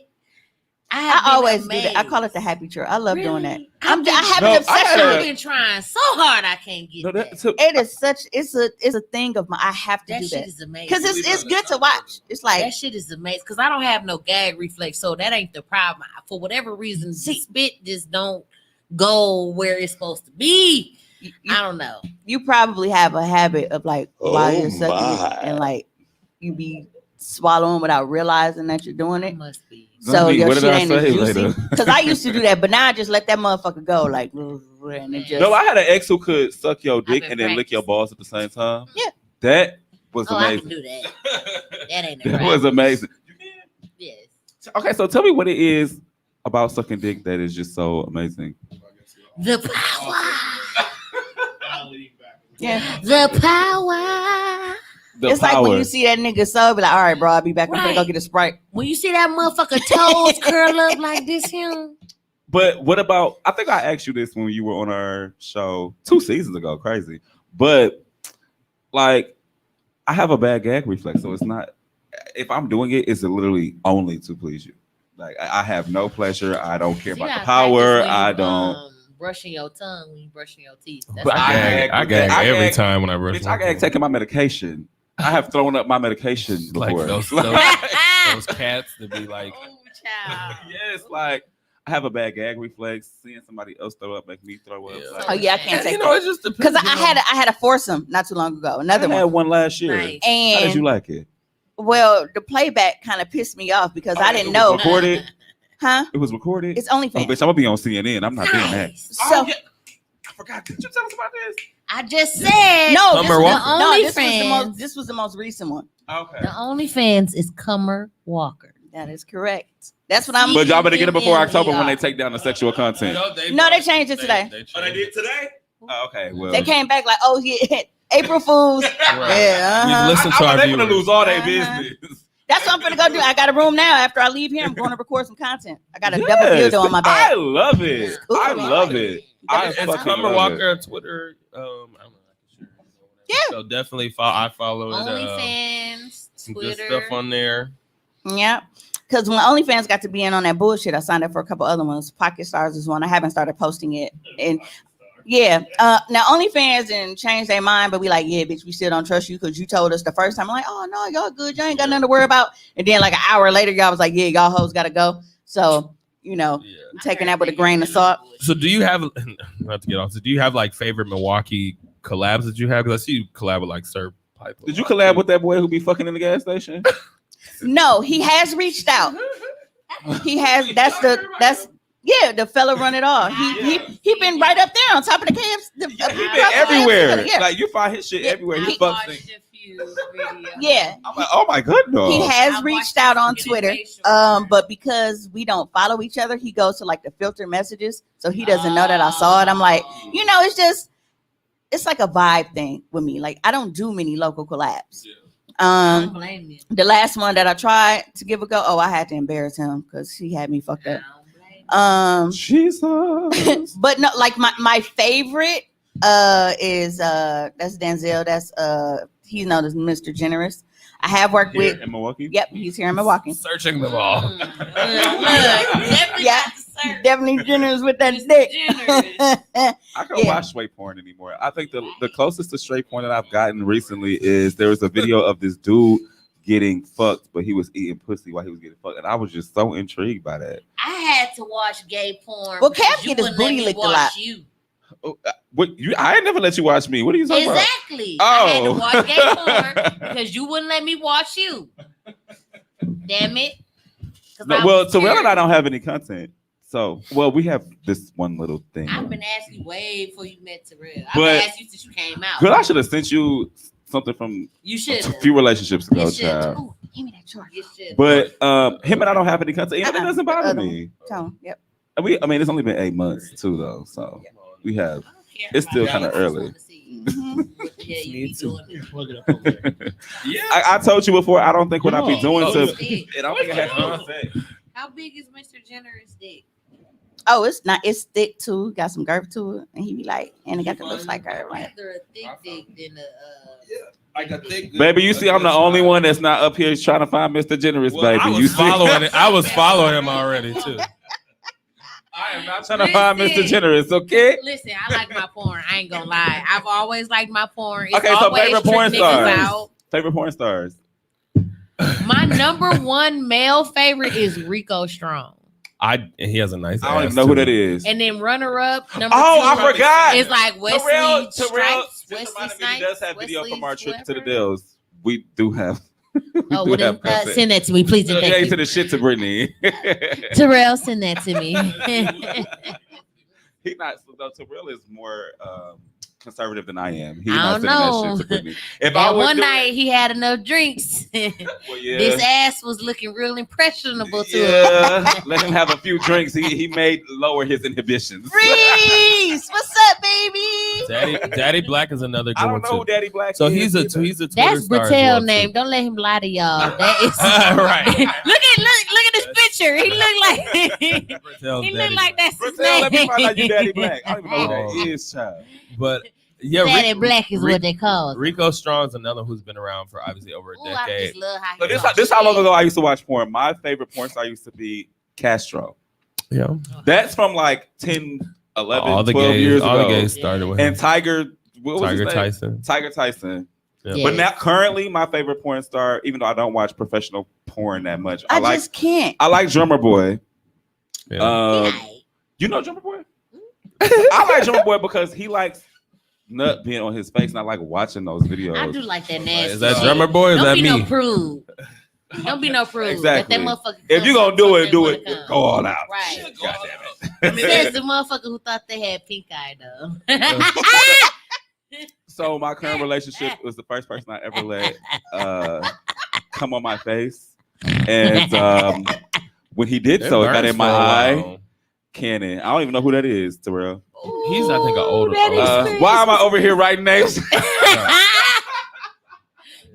I always do that. I call it the happy trail. I love doing that. I have No, an I had obsession a- with I've it. been trying so hard, I can't get No, that. that's a- It is such. It's a thing of my. I have to That do shit that is amazing. because it's good to watch. It's like That shit is amazing because I don't have no gag reflex, so that ain't the problem. For whatever reason, the spit just don't go where it's supposed to be. you, I don't know. you probably have a habit of like while Oh you're sucking it and like you be swallowing without realizing that you're doing It it. must be. So Zombie, your what shit did I ain't as say juicy. later? Because I used to do that, but now I just let that motherfucker go. Like, and it just. No, I had an ex who could suck your dick been and then lick your practicing. balls at the same time. Yeah. That was Oh, I can amazing. do that. That ain't no That problem. was amazing. Yes. Okay, so tell me what it is about sucking dick that is just so amazing. The power. Yeah. The power. The It's like when you see that nigga sober, like, all right, bro, I'll be back. I'm gonna go Right. get a Sprite. When you see that motherfucker toes curl up like this, him. But what about? I think I asked you this when you were on our show 2 seasons ago. Crazy, but like, I have a bad gag reflex, so it's not. If I'm doing it, it's literally only to please you. Like I have no pleasure. I don't care You about the gotta power. practice when I you, don't. Brushing your tongue when you brushing your teeth. That's But all. I gag every time when I brush. Bitch, my I gag teeth. taking my medication. I have thrown up my medication Like before. those cats to be like, Oh, child. Yes, like I have a bad gag reflex. Seeing somebody else throw up make me throw up. Yeah. Like, Oh yeah, I can't take You know, that. it just depends. Because I had a foursome not too long ago. Another I had one. one last year. Nice. How did And you like it? well, the playback kind of pissed me off because I didn't It was know. recorded. Huh? It was recorded. It's Oh, OnlyFans. bitch, I'm gonna be on CNN. I'm not doing that. Nice. So I forgot. Did you tell us about this? I just said no, Summer this, Walker. no, OnlyFans. this was the most recent one. Okay. The OnlyFans is Cummer Walker. That is correct. That's what I'm. But y'all better get it before October when they CMMER. take down the sexual content. No, they changed it today. Oh, they did today? Oh, okay. Well, They came back like, oh yeah, April Fools. Yeah, We've listened to our they're gonna viewers. lose all their Uh-huh. business. that's what I'm gonna go do. I got a room now. After I leave here, I'm going to record some content. I got a double Yes, dildo on my I back. love it. Cool. I love it. I It's fucking Cumber love Walker it. on Twitter. I don't know. Yeah. So definitely I follow it. OnlyFans, Some Twitter. good stuff on there. Yeah. Because when OnlyFans got to be in on that bullshit, I signed up for a couple other ones. Pocket Stars is one. I haven't started posting it. And yeah, now OnlyFans and change their mind, but we like, yeah, bitch, we still don't trust you because you told us the first time. I'm like, oh no, y'all good. Y'all ain't got nothing to worry about. And then like an hour later, y'all was like, yeah, y'all hoes gotta go. So, you know, Yeah. I'm taking that with a grain of salt. So do you have not to get off? So do you have like favorite Milwaukee collabs that you have? Because I see you collab with like Sir Piper. Did you collab with that boy who be fucking in the gas station? No, he has reached out. He has. That's the fella run it all. He been right up there on top of the camps. He been everywhere. Yeah. Like you find his shit Yeah. everywhere. He I fucks. watched a few videos. Yeah. I'm like, oh my goodness. He has I reached watched out him on get Twitter, his facial. but because we don't follow each other, he goes to like the filter messages, so he doesn't know that I saw it. I'm like, you know, it's like a vibe thing with me. Like I don't do many local collabs. I don't blame you. The last one that I tried to give a go, I had to embarrass him because he had me fucked I up. don't blame you. Jesus. But no, like my favorite is that's Denzel. That's he's known as Mr. Generous. I have worked Here with. in Milwaukee. Yep, he's here in Milwaukee. Searching them all. Look, definitely Yeah. got to serve. Definitely generous with that Mr. dick. Generous. I don't watch straight porn anymore. I think the closest to straight porn that I've gotten recently is there was a video of this dude getting fucked, but he was eating pussy while he was getting fucked, and I was just so intrigued by that. I had to watch gay porn. Well, because Cap you get his wouldn't let booty me licked a watch lot. You. I ain't never let you watch me. What are you talking about? Exactly. I had to Oh. watch gay porn because you wouldn't let me watch you. Damn it. 'Cause No, I well, was Terrell and I scared. don't have any content. So, well, we have this one little thing. I've been asking you way before you met Terrell. I've But- been asking you since you came out. Girl, I should have sent you something from You should. a few relationships ago, You should. child. Ooh, give me that chart. You should. But him and I don't have any content. And it doesn't The bother other me. Tone. Yep. I mean, it's only been 8 months too, though. So we have. I don't care It's about still that. kinda I just early. wanna see Mhm. what the hell you Me be too. doing. Plug it up over there. Yeah. I told you before. I don't think what I be Oh. doing Oh, to. Dick. I don't think it has to do with sex. How big is Mr. Generous dick? Oh, it's not. It's thick too. Got some girth to it, and he be like, and it got the looks like girth. Like, Rather a thick dick than a. Like a thick, Baby, you see, I'm the only one that's not up here trying to find Mr. Generous, Well, baby. I was You see? following it. I was following him already too. I am not trying to find Listen. Mr. Generous, okay? Listen, I like my porn. I ain't gonna lie. I've always liked my porn. It's Okay, so always favorite trick porn niggas stars. out. Favorite porn stars. My number one male favorite is Rico Strong. He has a nice. I don't ass, even know who too. that is. And then runner up number Oh, two. I forgot. It's like Wesley Terrell Stripes. just Wesley reminded me Snipes. he does have video Wesley from our trip to the Schlepper. Dells. We do have. Oh, do well, have then, content. send that to me, please. And Yeah, thank to you. the shit to Brittany. Terrell, send that to me. He not. No, Terrell is more conservative than I am. He's I not don't sending that know. shit to Brittany. If I That was one doing- night he had enough drinks. well, yeah. This ass was looking real impressionable to him. Yeah, let him have a few drinks. He may lower his inhibitions. Reese, what's up, baby? Daddy Black is another good I one don't know who too. Daddy Black So is. he's a either. Twitter That's star as Bertel well, too. name. Don't let him lie to y'all. That is Right. look at this picture. He look like Bertel's he Daddy look like that's his Bertel, let me name. find out you Daddy Black. I don't even know who Oh. that is, child. But yeah, Daddy Black is what they call it. Rico Strong's another who's been around for obviously over a Ooh, I decade. just love how But he this how long talks ago I used to watch porn. My favorite porn star used to be Castro. Yeah, That's from like 10, 11, all the 12 gays, years all ago. the gays started with him. And Tiger, what was his Tiger name? Tyson. Tiger Tyson. Yeah. Yeah. But now, currently, my favorite porn star, even though I don't watch professional porn that much, I just can't. I like Drummer Boy. Yeah. You know Drummer Boy? I like Drummer Boy because he likes nut being on his face, and I like watching those videos. I do like that nasty. Is that shit. Drummer Boy or is Don't that be me? no prude. Don't be no prude. Exactly. Let that motherfucker If come you gonna do it, do it. come. Go all out. Right. God damn it. Says the motherfucker who thought they had pink eye though. So my current relationship was the first person I ever let come on my face, and when he did so, it got in my eye. Cannon. I don't even know who that is, Terrell. He's, I think, an older. Why am I over here writing names?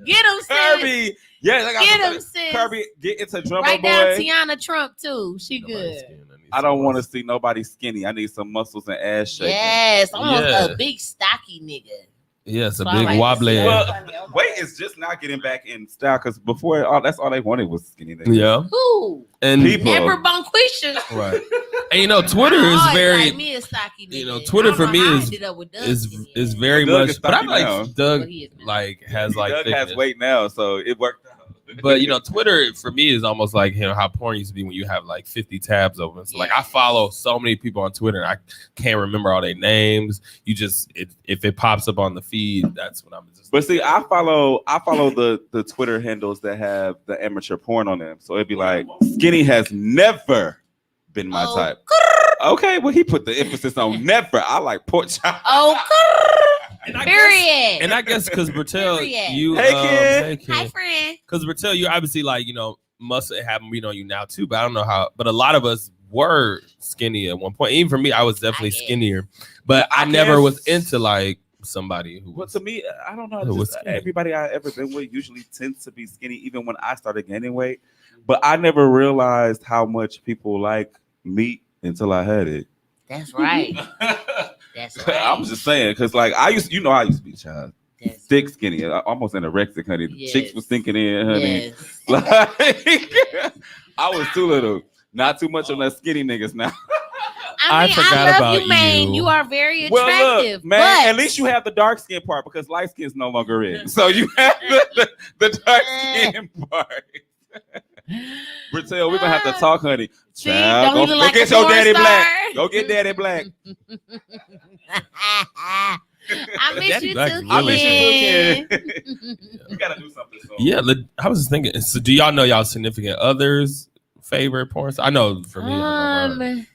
Get him, sis. Kirby. Yes, I got Get him, sis. Kirby, get into Drummer Write Boy. down Tiana Trump too. She good. I don't want to see nobody skinny. I need some muscles and ass shaking. Yes, almost Yeah. a big stocky nigga. Yes, a So I big like to wobbly. see Well, that. weight is just not getting back in style because before that's all they wanted was skinny niggas. Yeah. Who? And People. Never Bonquisha. right. And you know, Twitter is Always very. like me a stocky nigga. You know, Twitter I don't for know me how I is ended up with Doug is skinny is ass. very Doug much. is But I'm stocky like now. Doug, Well, he is now. like has like Doug thickness. has weight now, so it worked out. But you know, Twitter for me is almost like how porn used to be when you have like 50 tabs open. So like I follow so many people on Twitter, and I can't remember all their names. You just if it pops up on the feed, that's what I'm just. But see, I follow the Twitter handles that have the amateur porn on them. So it'd be like skinny has never been my type. Okay, well he put the emphasis on never. I like pork chop. Period. And I guess because Bertel, Period. you Hey, kid. Hi, friend. because Bertel, you obviously like must have been on you now too, but I don't know how. But a lot of us were skinny at one point. Even for me, I was definitely skinnier, but I never was into like somebody who. Well, to me, I don't know. Who was Just, skinny. everybody I ever been with usually tends to be skinny, even when I started gaining weight. But I never realized how much people like meat until I had it. That's right. That's right. I'm just saying, because like I used to be child. That's Thick, skinny, almost anorexic, honey. The Yes. chicks was sinking in, honey. Yes. Like, I was too little. Not too much on that skinny niggas now. I mean, forgot I love about you, man. you. You are very Well, attractive. look, man, but at least you have the dark skin part because light skin's no longer in. So you have the dark skin part. Bertel, we're gonna have to talk, honey. See, Child, don't he go look like get a your porn daddy star? black. Go get daddy black. I miss Daddy you Black's too, I miss Ken. you too, kid. You gotta do something soon. Yeah, I was just thinking. So, do y'all know y'all significant others' favorite porn? I know for me. I know mine.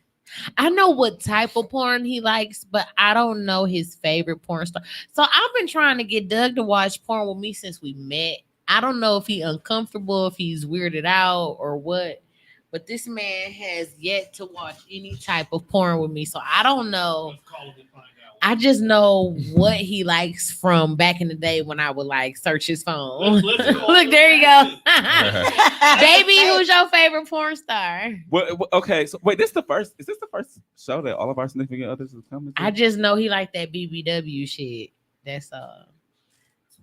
I know what type of porn he likes, but I don't know his favorite porn star. So I've been trying to get Doug to watch porn with me since we met. I don't know if he's uncomfortable, if he's weirded out or what, but this man has yet to watch any type of porn with me. So I don't know. I just know what he likes from back in the day when I would like search his phone. Look, there you go. Baby, who's your favorite porn star? Well, okay, so wait, is this the first show that all of our significant others have come to? I just know he like that BBW shit. That's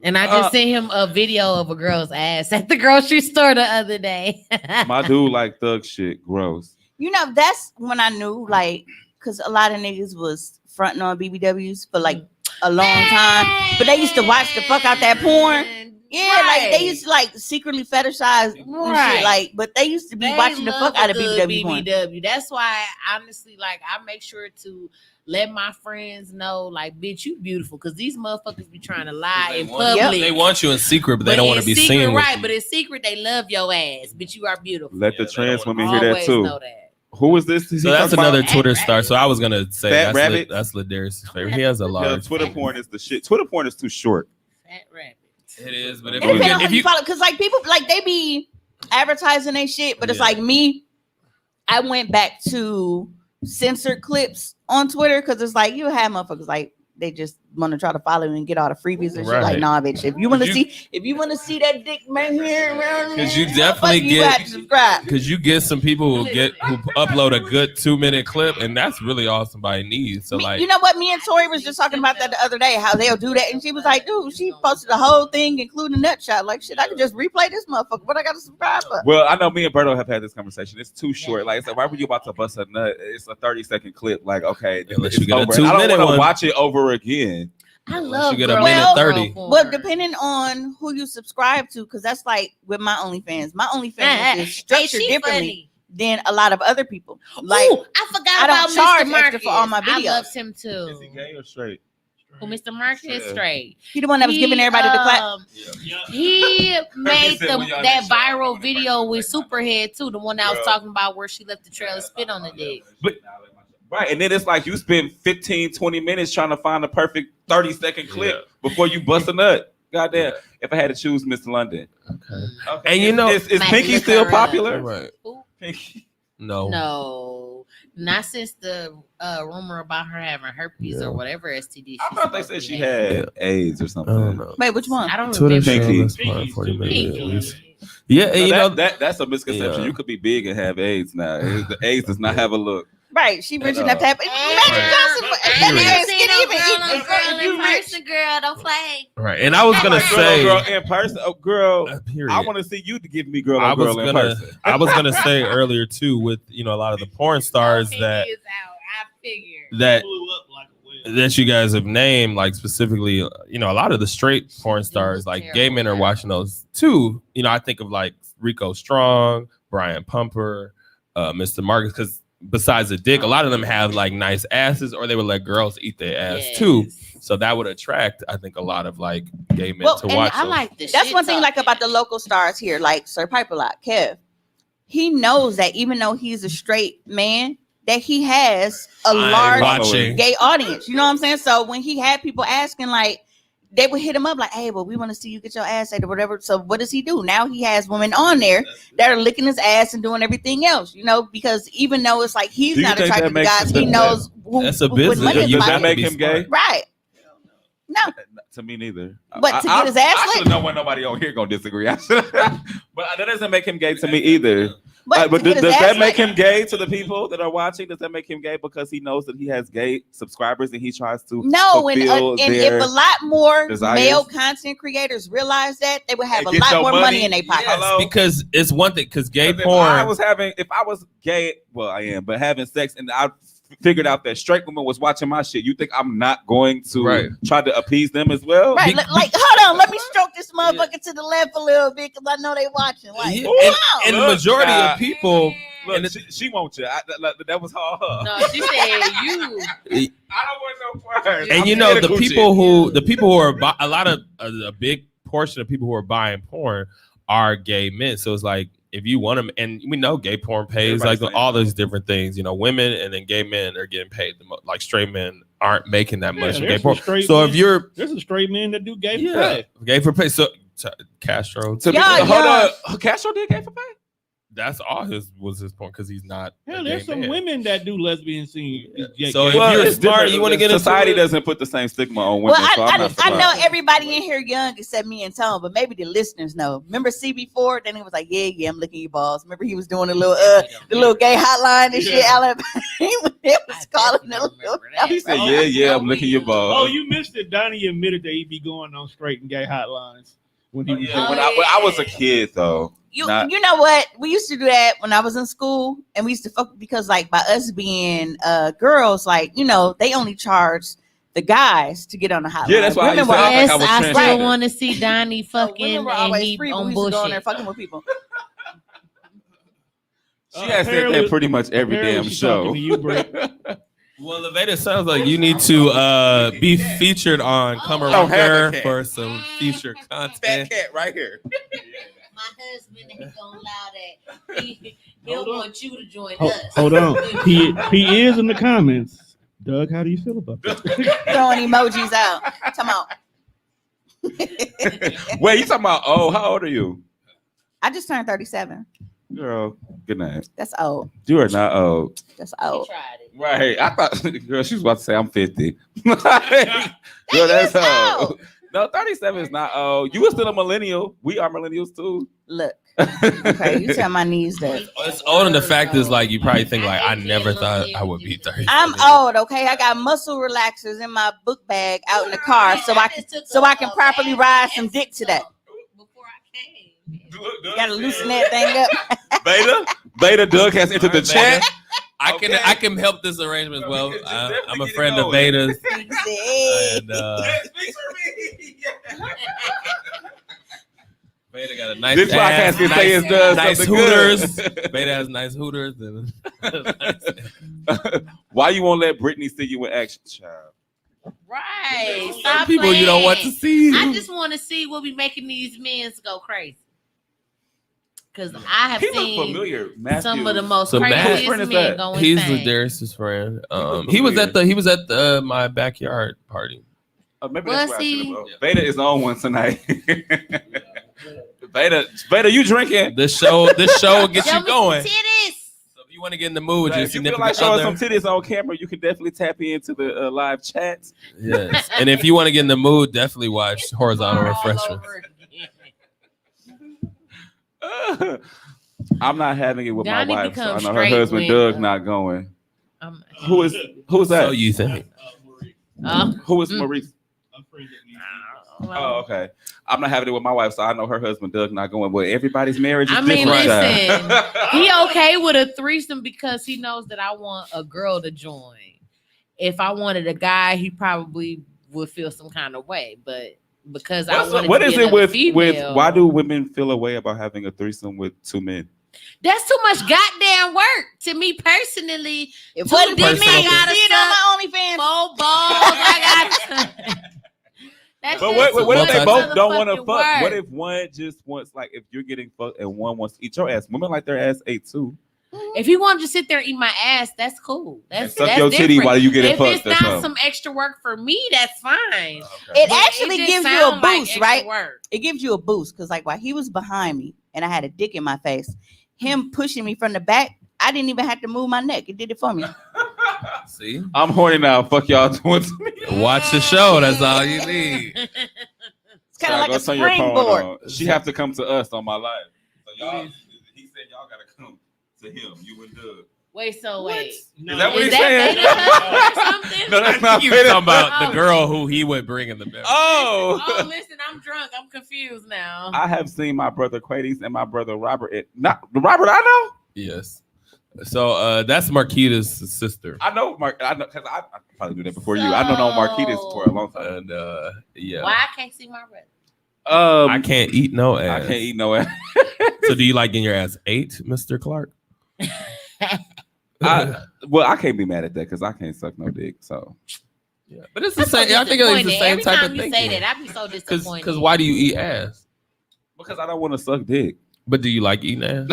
and I just sent him a video of a girl's ass at the grocery store the other day. My dude like thug shit, gross. You know, that's when I knew, like, because a lot of niggas was fronting on BBWs for like a long time, but they used to watch the fuck out that porn. Yeah, like they used to like secretly fetishize and shit, like, but they used to be watching the fuck out of BBW porn. That's why, honestly, like, I make sure to let my friends know, like, bitch, you beautiful, because these motherfuckers be trying to lie in public. They want you in secret, but they don't want to be secret, seen. Right, but in secret, they love your ass. Bitch, you are beautiful. Let the trans women hear that Always too. know that. Who is this? So that's another Twitter star. So I was gonna say Fat Rabbit? that's Ladarius' favorite. He has a lot. Yeah, Twitter porn is the shit. Twitter porn is too short. Fat rabbit. It is, but It depends on who you follow, because like people like they be advertising their shit, but it's like me. I went back to censored clips on Twitter because it's like you have motherfuckers like they just want to try to follow and get all the freebies and shit. Like, nah, bitch. If you want to see that dick man here around, because you definitely you have to subscribe. Because you get some people who upload a good 2-minute clip, and that's really all somebody needs. So like, you know what? Me and Tori was just talking about that the other day. How they'll do that, and she was like, "Dude, she posted the whole thing, including nut shot. Like, shit, I could just replay this motherfucker. What I got to subscribe for?" Well, I know me and Berto have had this conversation. It's too short. Like, it's like, why were you about to bust a nut? It's a 30-second clip. Like, okay, unless it's you get a over. 2-minute I don't want one. to watch it over again. I love you get a girl minute girl 30. porn. Well, depending on who you subscribe to, because that's like with my OnlyFans. My OnlyFans is structured she differently funny. than a lot of other people. Like, Ooh, I forgot I don't about charge Mr. extra Marcus. for all my I videos. loved him Is too. he gay or straight? Who, Mr. Marcus? Yeah. Straight. he the one that was giving everybody the clap. He made said when y'all that did show, I viral wanted to video first with Superhead too, the one that I was Girl. talking about where she left the trail of spit on the dick. But right, and then it's like you spend 15-20 minutes trying to find the perfect 30-second clip before you bust a nut. Goddamn. If I had to choose Mr. London. Okay. And you know, is Might Pinky look still her popular? right? Who? Pinky. No. No, not since the rumor about her having herpes or whatever STD. I thought they said she had AIDS or I something. don't know. Wait, which one? I don't Twitter remember. show Pinky. that's fine, 40 minutes. Pinky. Yeah, and No, you know that's a misconception. Yeah. You could be big and have AIDS now. The AIDS does not have a look. Right, she rich enough to have. Magic Right. Johnson, I that ain't nigga never ain't seen skinny no even. girl on If girl you in rich, person, girl. Don't play. right. And I was gonna say, girl in person. Oh, girl, period. I want to see you to give me girl I on was girl in gonna, person. I was gonna say earlier too, with a lot of the porn stars Pinky that is out. I figured. that Blew up like a whale. that you guys have named, like specifically, a lot of the straight porn do stars, look like terrible gay men are now. watching those too. I think of like Rico Strong, Brian Pumper, Mr. Marcus, because besides the dick, a lot of them have like nice asses, or they would let girls eat their ass Yes. too. So that would attract, I think, a lot of like gay men Well, to and watch. I those. like this. that's one thing like about the local stars here, like Sir Piper Lot, Kev. He knows that even though he's a straight man, that he has a I'm large watching. gay audience. You know what I'm saying? So when he had people asking, like, they would hit him up like, hey, well, we want to see you get your ass ate or whatever. So what does he do? Now he has women on there that are licking his ass and doing everything else, because even though it's like he's Do you not think attracted that to makes guys, him he knows who That's a who put business. money in his You Does that gotta pocket. make be him gay? smart. Right. No. To me neither. But to get his ass I should licked. have known when nobody on here gonna disagree. But that doesn't make him gay to me either. But, But to get does his that ass make licked. him gay to the people that are watching? Does that make him gay because he knows that he has gay subscribers and he tries to No, and fulfill if a lot more desires? male content creators realize that, they would have And a get lot your more money in their Yes. pocket. Hello? Because it's one thing, because gay If I porn. was gay, well, I am, but having sex, and I figured out that straight women was watching my shit, you think I'm not going to try to appease them as well? Right, like, hold on, let me stroke this motherfucker to the left a little bit because I know they watching. Like, Yeah, wow. and the Look, majority nah. of people, Look, and she wants you. That was all her. No, she said you. I don't want no part. and the people who are a lot of a big portion of people who are buying porn are gay men. So it's like, if you want them, and we know gay porn pays Everybody's like saying all those different things. Women and then gay men are getting paid the most. Like straight men aren't making that much in gay there's porn. some straight So men- if you're there's some straight men that do gay for yeah pay. gay for pay, so Castro, To be, Yeah, hold yeah. on, Castro did gay for pay. that's all his point because he's not. a Hell, gay there's some man. women that do lesbian scenes. So if Well, you're it's smart, different. you want to get into society it. doesn't put the same stigma on women. Well, so I'm not I know surprised. everybody in here young except me and Tom, but maybe the listeners know. Remember CB4? Then he was like, yeah, I'm licking your balls. Remember he was doing the little gay hotline and shit. Alan, he was calling it a little. He said, "Yeah, I'm licking your balls." Oh, you missed it. Donnie admitted that he'd be going on straight and gay hotlines when he was. Yeah, when I was a kid, though. You know what? We used to do that when I was in school, and we used to fuck because like by us being girls, like they only charge the guys to get on the hotline. Yeah, that's why I Women used were to act always, like I was I still transgender. want to see Donnie so fucking women were and always he free, but on we used to go in there bullshit. fucking with people. She has said apparently- that pretty much every apparently damn she's show. talking to you, Britt. Well, Levada, sounds like you need to be featured on Come Oh, Around have a Here cat. for some feature content. cat right here. My husband, he gonna allow that. He'll Hold on. want you to join Hold, us. hold on. He is in the comments. Doug, how do you feel about that? Throwing emojis out. Come on. Wait, you talking about? Oh, how old are you, I just turned 37. girl? Good night. That's old. You are not old, That's He old. tried it. right? I thought, girl, she was about to say I'm 50. Girl, that's is old. old. No, 37 is not old. You were still a millennial. We are millennials too. Look. Okay, you tell my knees that. It's old, and the fact is, like, you probably think, like, I never thought I would be 30. I'm old, okay? I got muscle relaxers in my book bag out in the car so I can properly ride some dick to that. Before I came. You gotta loosen that thing up. Beta Doug has entered the chat. I can help this arrangement as well. Just I'm a definitely friend get of it Beta's, He said, hey. and Speak for me. Beta Beta got a nice This ass, podcast can say it's done nice something hooters. good. Beta has nice hooters. Why you won't let Brittany see you in action, child? Right. Some Stop people you don't want to playing. see. I just want to see what be making these men go crazy. Because I have He look seen familiar. some of the most So Matt- craziest Whose friend is men that? going He's insane. Ladarius' friend. look He was familiar. at my backyard party. Maybe Was that's where I he? seen him. Beta is on one tonight. Beta, you drinking? This show will get Show you me some going. titties. So if you want to get in the mood with your If you feel significant like showing other, some titties on camera, you can definitely tap into the live chats. yes. And if you want to get in the mood, definitely watch Horizontal All Refreshments. over again. I'm not having it with Donnie my wife, so I becomes know her straight husband when, Doug not going. Um, Who is that? So you think? Who is Mm. Maurice? well, Oh, okay. I'm not having it with my wife, so I know her husband Doug not going. But everybody's marriage is I mean, different. listen, child. he okay with a threesome because he knows that I want a girl to join. If I wanted a guy, he probably would feel some kind of way. But because I wanted what to is be it with female, why do women feel a way about having a threesome with two men? that's too much goddamn work to me personally. If Two what dicks, I gotta see it on my OnlyFans. four balls. I got. That's But just what too if they much both don't want to motherfucking fuck? What work. if one just wants, like, if you're getting fucked and one wants to eat your ass? Women like their ass ate too. If he wanted to sit there and eat my ass, that's cool. And That's suck that's your titty different. while you getting If fucked. it's That's not something. some extra work for me, that's fine. It But actually just gives you a sound like boost, extra right? work. It gives you a boost because, like, while he was behind me and I had a dick in my face, him pushing me from the back, I didn't even have to move my neck. It did it for me. See, I'm horny now. Fuck y'all doing to me. watch the show. That's all you need. It's kind of like Go a turn your phone springboard. on. She have to come to us on my live. So y'all, he said y'all gotta come to him. You and Doug. Wait, so wait. Is that what Is he's that saying? Beta husband or something? No, that's not He was Beta. talking about Oh. the girl who he would bring in the bed. Oh. Oh, listen, I'm drunk. I'm confused now. I have seen my brother Quades and my brother Robert. Not the Robert I know. Yes. So that's Marquita's sister. I know Mark. I know because I probably knew that before you. I don't know Marquita's for a long time. And yeah. Why I can't see my brother? I can't eat no ass. I can't eat no ass. So do you like getting your ass ate, Mr. Clark? Well, I can't be mad at that because I can't suck no dick. So Yeah. But it's the That's so same. I think it's the disappointing. same Every type time of you thing. say that, I be so disappointed. Because why do you eat ass? because I don't want to suck dick. But do you like eating ass?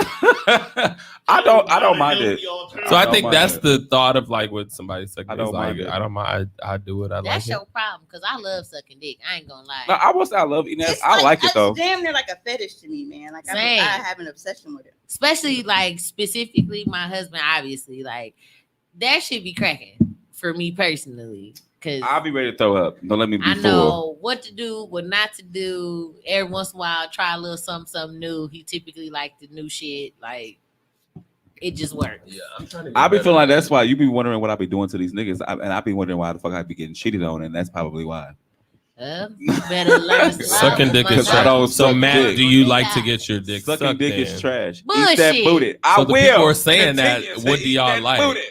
I don't mind it. So I don't think mind that's it. the thought of like with somebody sucking. I don't It's like, mind it. I don't mind. I do it. I That's like your problem because I love sucking dick. I ain't gonna lie. No, I will say I love eating ass. It's I like it though. It's damn near like a fetish to me, man. Like I Same. have an obsession with it. Especially like specifically my husband, obviously. Like that should be cracking for me personally. Cause I'll be ready to throw up. Don't let me be I full. know what to do, what not to do. Every once in a while, try a little something new. He typically like the new shit. Like it just works. Yeah, I'm trying to. I be feeling like that's why you be wondering what I be doing to these niggas, and I be wondering why the fuck I be getting cheated on, and that's probably why. You better learn to Sucking love dick my is I don't trash. brother. So suck Matt, dick. do you like to get your dick Sucking sucked? dick then? is trash. Eat Bullshit. that booty. I So the will. people are saying that. Continue to What do eat y'all that like? booty.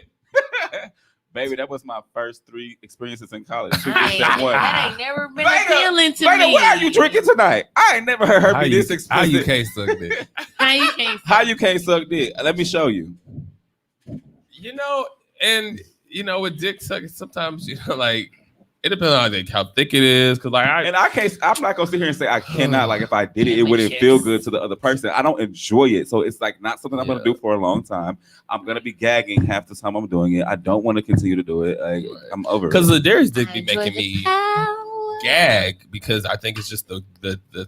Baby, that was my first 3 experiences in college. That ain't never been Veda, appealing to Veda, me. what are you drinking tonight? I ain't never heard her How be you, this how you explicit. can't suck dick? How you can't? How you can't suck dick? Let me show you. You know, and you know, with dick sucking, sometimes you know, like it depends on how thick it is. Cause like And I'm not gonna sit here and say I cannot. Like if I did it, it wouldn't feel good to the other person. I don't enjoy it, so it's like not something I'm gonna do for a long time. I'm gonna be gagging half the time I'm doing it. I don't want to continue to do it. Like, I'm over it. because the Darius dick I be enjoy making the me power. gag because I think it's just the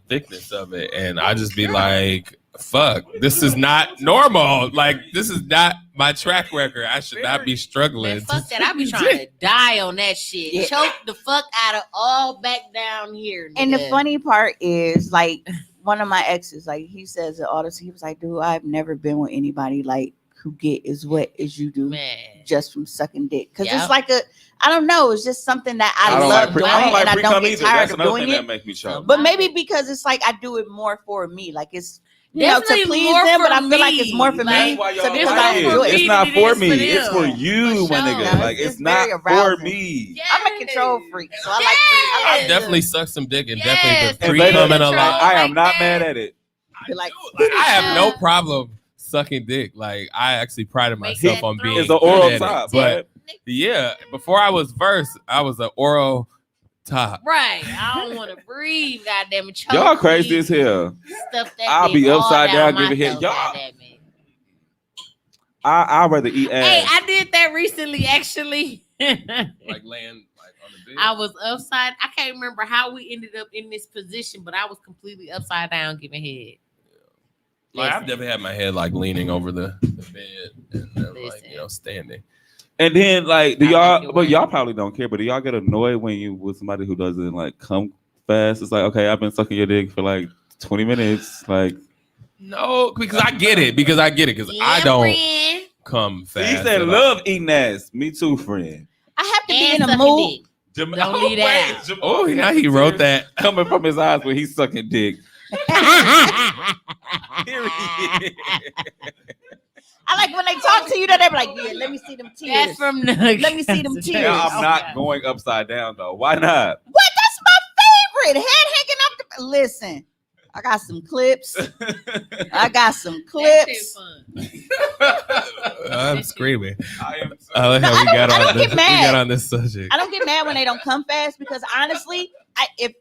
thickness of it, and I just be like, fuck, this is not normal. Like this is not my track record. I should not be struggling. Man, fuck that. I be trying to die on that shit. Yeah. Choke the fuck out of all back down here. And the nigga. funny part is, like, one of my exes, like, he says it all the time. He was like, dude, I've never been with anybody like who get as wet as you do man. just from sucking dick. Because Yeah. it's like I don't know, it's just something that I don't love like doing, I don't like and I don't pre-cum get either. tired That's of another doing thing it. that make me choke. But maybe because it's like I do it more for me. Like it's you know, to Definitely please more them, for but I feel like it's more for me. me. That's why y'all So like because I it. enjoy It's it. not It for is me. for It's for them. you, For my sure. nigga. Like It's it's not very for arousing. me. I'm a control freak, so I like Yes. I definitely suck some dick and Yes. definitely And the baby, pre-cum and a Control. lot. I am like not that. mad at it. Like, I have no problem sucking dick. Like I actually prided myself that on being It's an good oral at it. top, But right? yeah, before I was versed, I was an oral top. Right. I don't want to breathe. Goddamn it. Choke Y'all crazy me, as hell. Stuff that I'll dick be all upside down my giving head. throat, Y'all- goddamn it. I'd rather eat ass. Hey, I did that recently, actually. Like laying like on the bed. I was upside. I can't remember how we ended up in this position, but I was completely upside down giving head. Like I've Listen. definitely had my head like leaning over the bed and then like Listen. standing. And then like, do I y'all? like it But when- y'all probably don't care. But do y'all get annoyed when you with somebody who doesn't like come fast? It's like, okay, I've been sucking your dick for like 20 minutes. Like, No, because I get it. Because I don't friend. come fast. he said, at all. love eating ass. Me too, friend. I have to be And in a sucking mood. dick. Don't leave that out. Oh yeah, he wrote that. coming from his eyes when he's sucking dick. Period. I like when they talk to you that they be like, yeah, let me see them tears. That's from Nugs. Let me see them tears. Now I'm Oh, not God. going upside down though. Why not? What? That's my favorite. Head hanging up the. Listen, I got some clips. I got some clips. I'm screaming. I am. I like No, how I we don't- got I on don't this. get We mad. got on this subject. I don't get mad when they don't come fast because honestly, if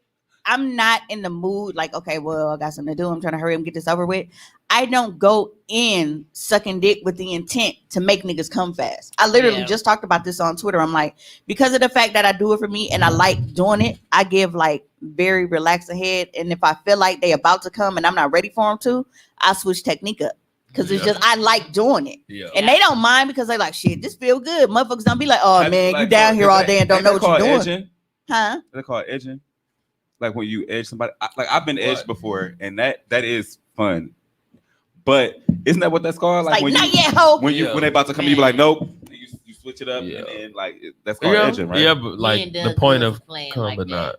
I'm not in the mood, like, okay, well, I got something to do. I'm trying to hurry up and get this over with. I don't go in sucking dick with the intent to make niggas come fast. I literally just talked about this on Twitter. I'm like, because of the fact that I do it for me and I like doing it, I give like very relaxed ahead. And if I feel like they about to come and I'm not ready for them to, I switch technique up. Because it's just, I like doing it. Yeah. And they don't mind because they're like, shit, this feel good. Motherfuckers don't be like, oh, man, you down here all day and don't know what you're doing. Edging? Huh? They call it edging. Like when you edge somebody. Like I've been edged before, and that is fun. But isn't that what that's called? Like, when not you yet, ho. when they about to come, you be like, nope. You switch it up, Yeah. and then like that's called Yeah, edging, right? yeah, but like Men the does point good of for playing come, like but that. not.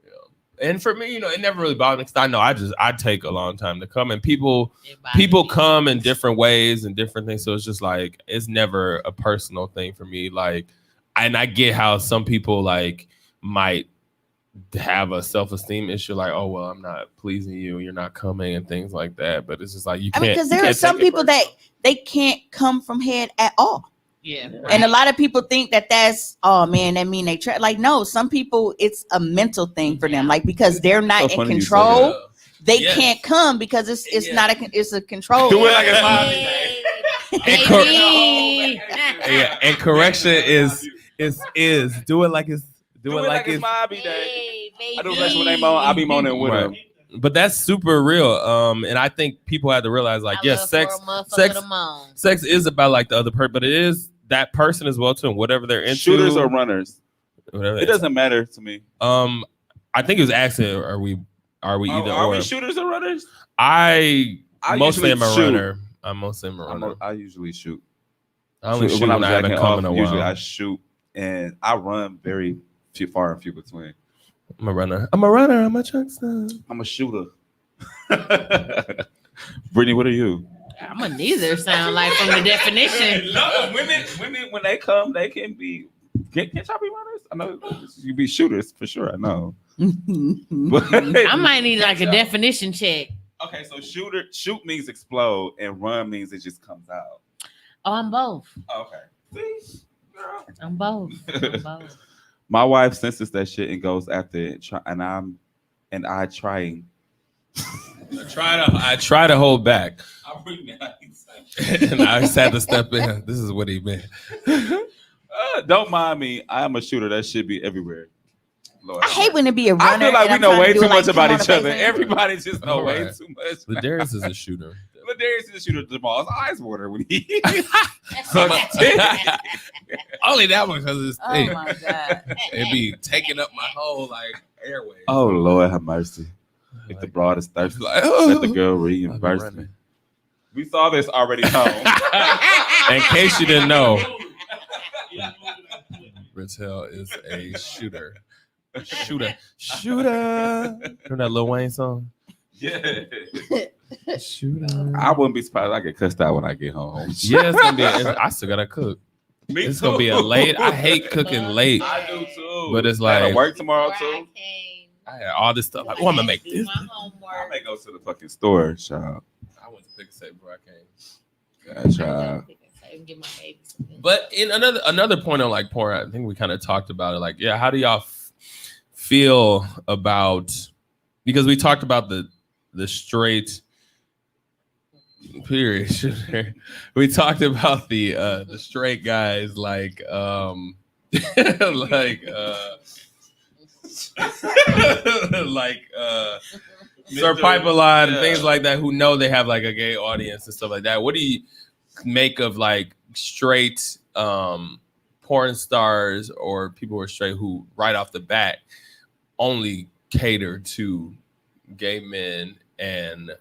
Yeah. And for me, it never really bothered me because I know I take a long time to come, and people come in different ways and different things. So it's just like it's never a personal thing for me. Like, and I get how some people like might have a self-esteem issue, like, oh well, I'm not pleasing you, you're not coming, and things like that. But it's just like you I can't. mean, because you there are can't some take it people that personal. they can't come from head at all. Yeah. And a lot of people think that that's, oh man, that mean they try. Like, no, some people, it's a mental thing for them. Like, because they're not So in funny you say control, Yeah. they Yes. can't come because it's Yeah. not it's a control. Do it like it's mine. Baby. Yeah, and correction is do it like it's Mobby day. Hey, baby. I do that when they moan. I be moaning with them. But that's super real. And I think people have to realize, like, yes, sex is about like the other person, but it is that person as well too, and whatever they're into. Shooters or runners? Whatever It doesn't matter to me. I think it was asking, are we either Are or? we shooters or runners? I mostly am usually a shoot. runner. I'm mostly a runner. I usually shoot. I only shoot when when I haven't jacking come in a off, usually while. I shoot, and I run very far and few between. I'm a runner. I'm a chuckster. I'm a shooter. Brittany, what are you? I'm a neither sound like from the definition. No, women, when they come, they can be. Can't y'all be runners? I know you be shooters for sure. I know. I might need like a definition check. Okay, so shoot means explode, and run means it just comes out. Oh, I'm both. Okay. See, girl. I'm both. My wife senses that shit and goes after it, I try. I try to hold back. I'm really nice. And I just had to step in. This is what he meant. Don't mind me. I am a shooter. That should be everywhere. Lord, I hate when it be a runner. I feel like and we I'm know trying way to do too it, like, much about come on each the other. face. Everybody just know way Alright. too much. Ladarius is a shooter. Ladarius is a shooter. Jamal's ice water when he Only that one because it's Oh thick. my God. It be taking up my whole like airways. Oh Lord, have mercy. If the broad is thirsty, Like, let the girl I've been reimburse me. running. We saw this already come. In case you didn't know, Rittel is a shooter. Shooter. Remember that Lil Wayne song? Yeah. Shooter. I wouldn't be surprised if I get cussed out when I get home. Yeah, it's gonna be. I still gotta cook. Me It's gonna be a late. I hate cooking late. I do too. But it's I gotta like- work tomorrow too. I had all this stuff. Like, oh, I'm gonna make this. My homework. I may go to the fucking store, child. I went to pick a set before I came. Yeah, child. Get my baby something. But in another point on like porn, I think we kind of talked about it. Like, yeah, how do y'all feel about, because we talked about the straight period. We talked about the straight guys like like like Sir Pipeline and things like that, who know they have like a gay audience and stuff like that. What do you make of like straight porn stars or people who are straight who right off the bat only cater to gay men? And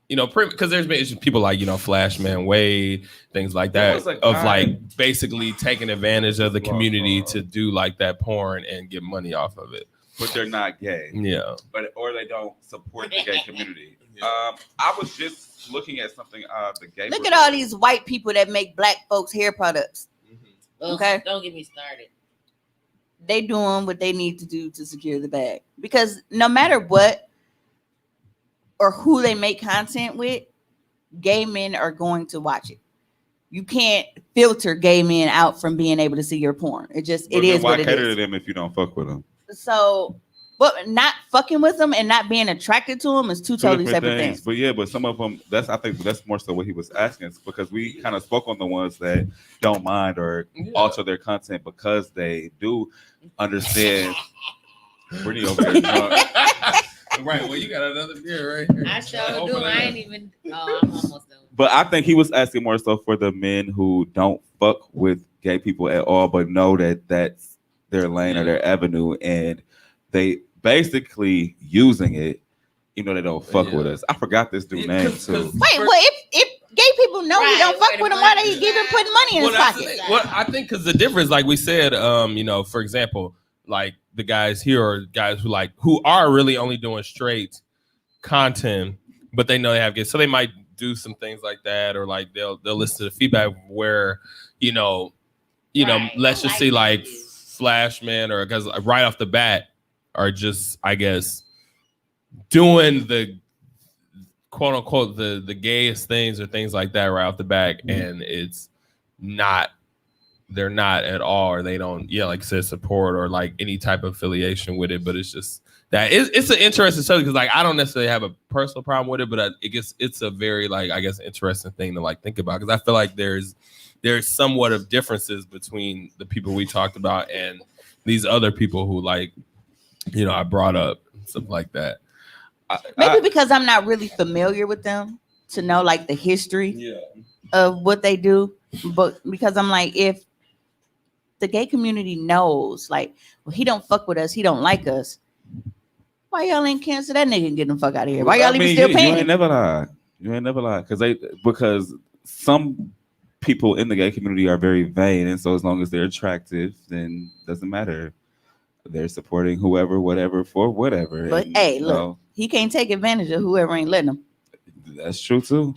because there's been people like Flashman Wade, things like that, like basically taking advantage of the community to do like that porn and get money off of it. But they're not gay. Yeah. Or they don't support the gay community. I was just looking at something. The gay. Look at all these white people that make black folks hair products. Mm-hmm. Okay, don't get me started. They doing what they need to do to secure the bag, because no matter what or who they make content with, gay men are going to watch it. You can't filter gay men out from being able to see your porn. It is what it is. Why cater to them if you don't fuck with them? So, but not fucking with them and not being attracted to them is two totally separate things. But some of them, I think that's more so what he was asking, because we kind of spoke on the ones that don't mind or alter their content because they do understand. Brittany over there drunk. Right. Well, you got another beer right here. I sure do. I ain't even. Oh, I'm almost done. But I think he was asking more so for the men who don't fuck with gay people at all, but know that that's their lane or their avenue, and they basically using it. They don't fuck with us. I forgot this dude's name too. Wait, well, if gay people know we don't fuck with him, why they even putting money in his pocket? Well, I think because the difference, like we said, for example, like the guys here are guys who are really only doing straight content, but they know they have kids, so they might do some things like that, or like they'll listen to the feedback where let's just see like Flashman, or because right off the bat are just, I guess, doing the quote unquote the gayest things or things like that right off the bat, and they're not at all, or they don't, like I said, support or like any type of affiliation with it. But it's just that it's an interesting subject, because like I don't necessarily have a personal problem with it, but it's a very like, I guess, interesting thing to like think about, because I feel like there's somewhat of differences between the people we talked about and these other people who like I brought up, stuff like that. Maybe because I'm not really familiar with them to know like the history of what they do, but because I'm like, if the gay community knows, like, well, he don't fuck with us, he don't like us, why y'all ain't cancel that nigga and get the fuck out of here? Why y'all even still paying? You ain't never lied. Because some people in the gay community are very vain, and so as long as they're attractive, then it doesn't matter. They're supporting whoever, whatever, for whatever. But hey, look, he can't take advantage of whoever ain't letting him. That's true too.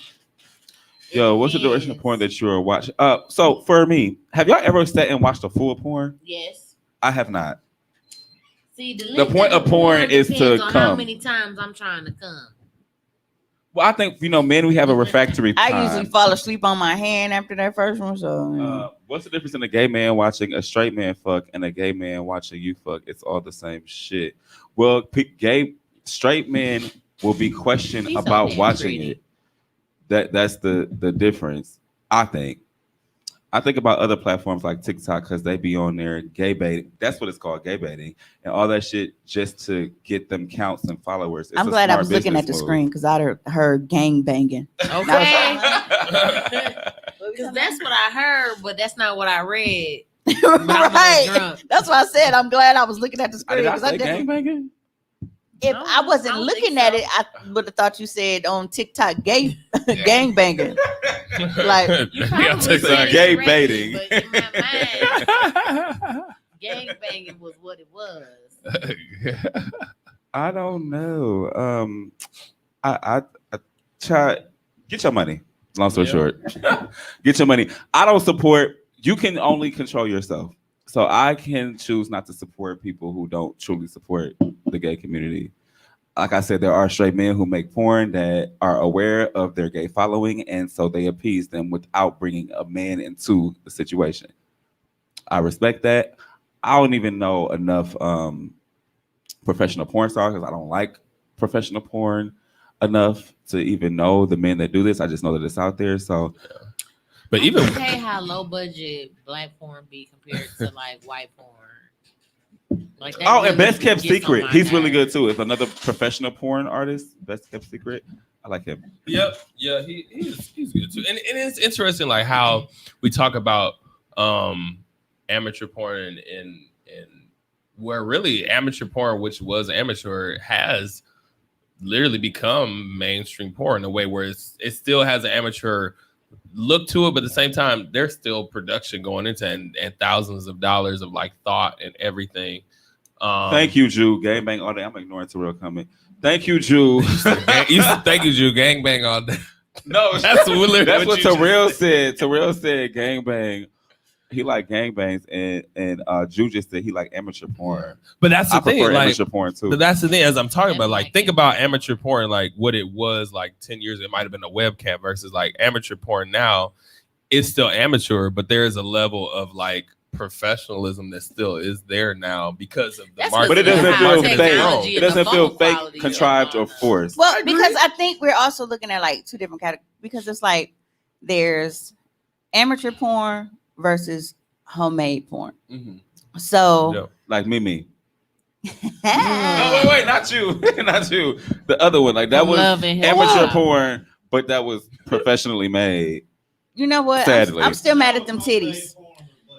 Yo, what's the duration of porn that you are watching? So for me, have y'all ever sat and watched a full porn? Yes. I have not. See, the point of porn is to come. How many times I'm trying to come? Well, I think men, we have a refractory time. I usually fall asleep on my hand after that first one. So, what's the difference in a gay man watching a straight man fuck and a gay man watching you fuck? It's all the same shit. Well, straight men will be questioned about watching it. That's the difference, I think. I think about other platforms like TikTok, because they be on there gay baiting. That's what it's called, gay baiting, and all that shit just to get them counts and followers. I'm glad I was looking at the screen, because I heard gang banging. Okay. Because that's what I heard, but that's not what I read. Right. That's why I said I'm glad I was looking at the screen. Did I say gang banging? If I wasn't looking at it, I would have thought you said on TikTok gang banging. Like TikTok gay baiting. But in my mind, gang banging was what it was. I don't know. I try get your money. Long story short, get your money. I don't support. You can only control yourself. So I can choose not to support people who don't truly support the gay community. Like I said, there are straight men who make porn that are aware of their gay following, and so they appease them without bringing a man into the situation. I respect that. I don't even know enough professional porn stars because I don't like professional porn enough to even know the men that do this. I just know that it's out there. So, but even okay, how low budget black porn be compared to like white porn. Like that and Best Kept gets on Secret, my he's really nerves. good too. It's another professional porn artist. Best Kept Secret, I like him. Yep, yeah, he's good too. And it's interesting, like how we talk about amateur porn and where really amateur porn, which was amateur, has literally become mainstream porn in a way where it still has an amateur look to it, but at the same time, there's still production going into and thousands of dollars of like thought and everything. Thank you, Jew. Gangbang all day. I'm ignoring Terrell coming. Thank you, Jew. Thank you, Jew. Gangbang all day. No, that's what Terrell said. Terrell said gangbang. He like gangbangs, and Jew just said he like amateur porn. But that's the thing, prefer like amateur porn too. But that's the thing, as I'm talking about, like think about amateur porn, like what it was like 10 years. It might have been a webcam versus like amateur porn now. It's still amateur, but there is a level of like professionalism that still is there now because of the market. But it doesn't feel technology fake. It and the doesn't feel phone fake, quality contrived, or forced. Well, because I think we're also looking at like two different categories. Because it's like there's amateur porn versus homemade porn. Mm-hmm. So, like Mimi. No, wait, not you, not you. The other one, like that was amateur porn, but that was professionally made. You know what? Sadly. I'm still mad at them titties.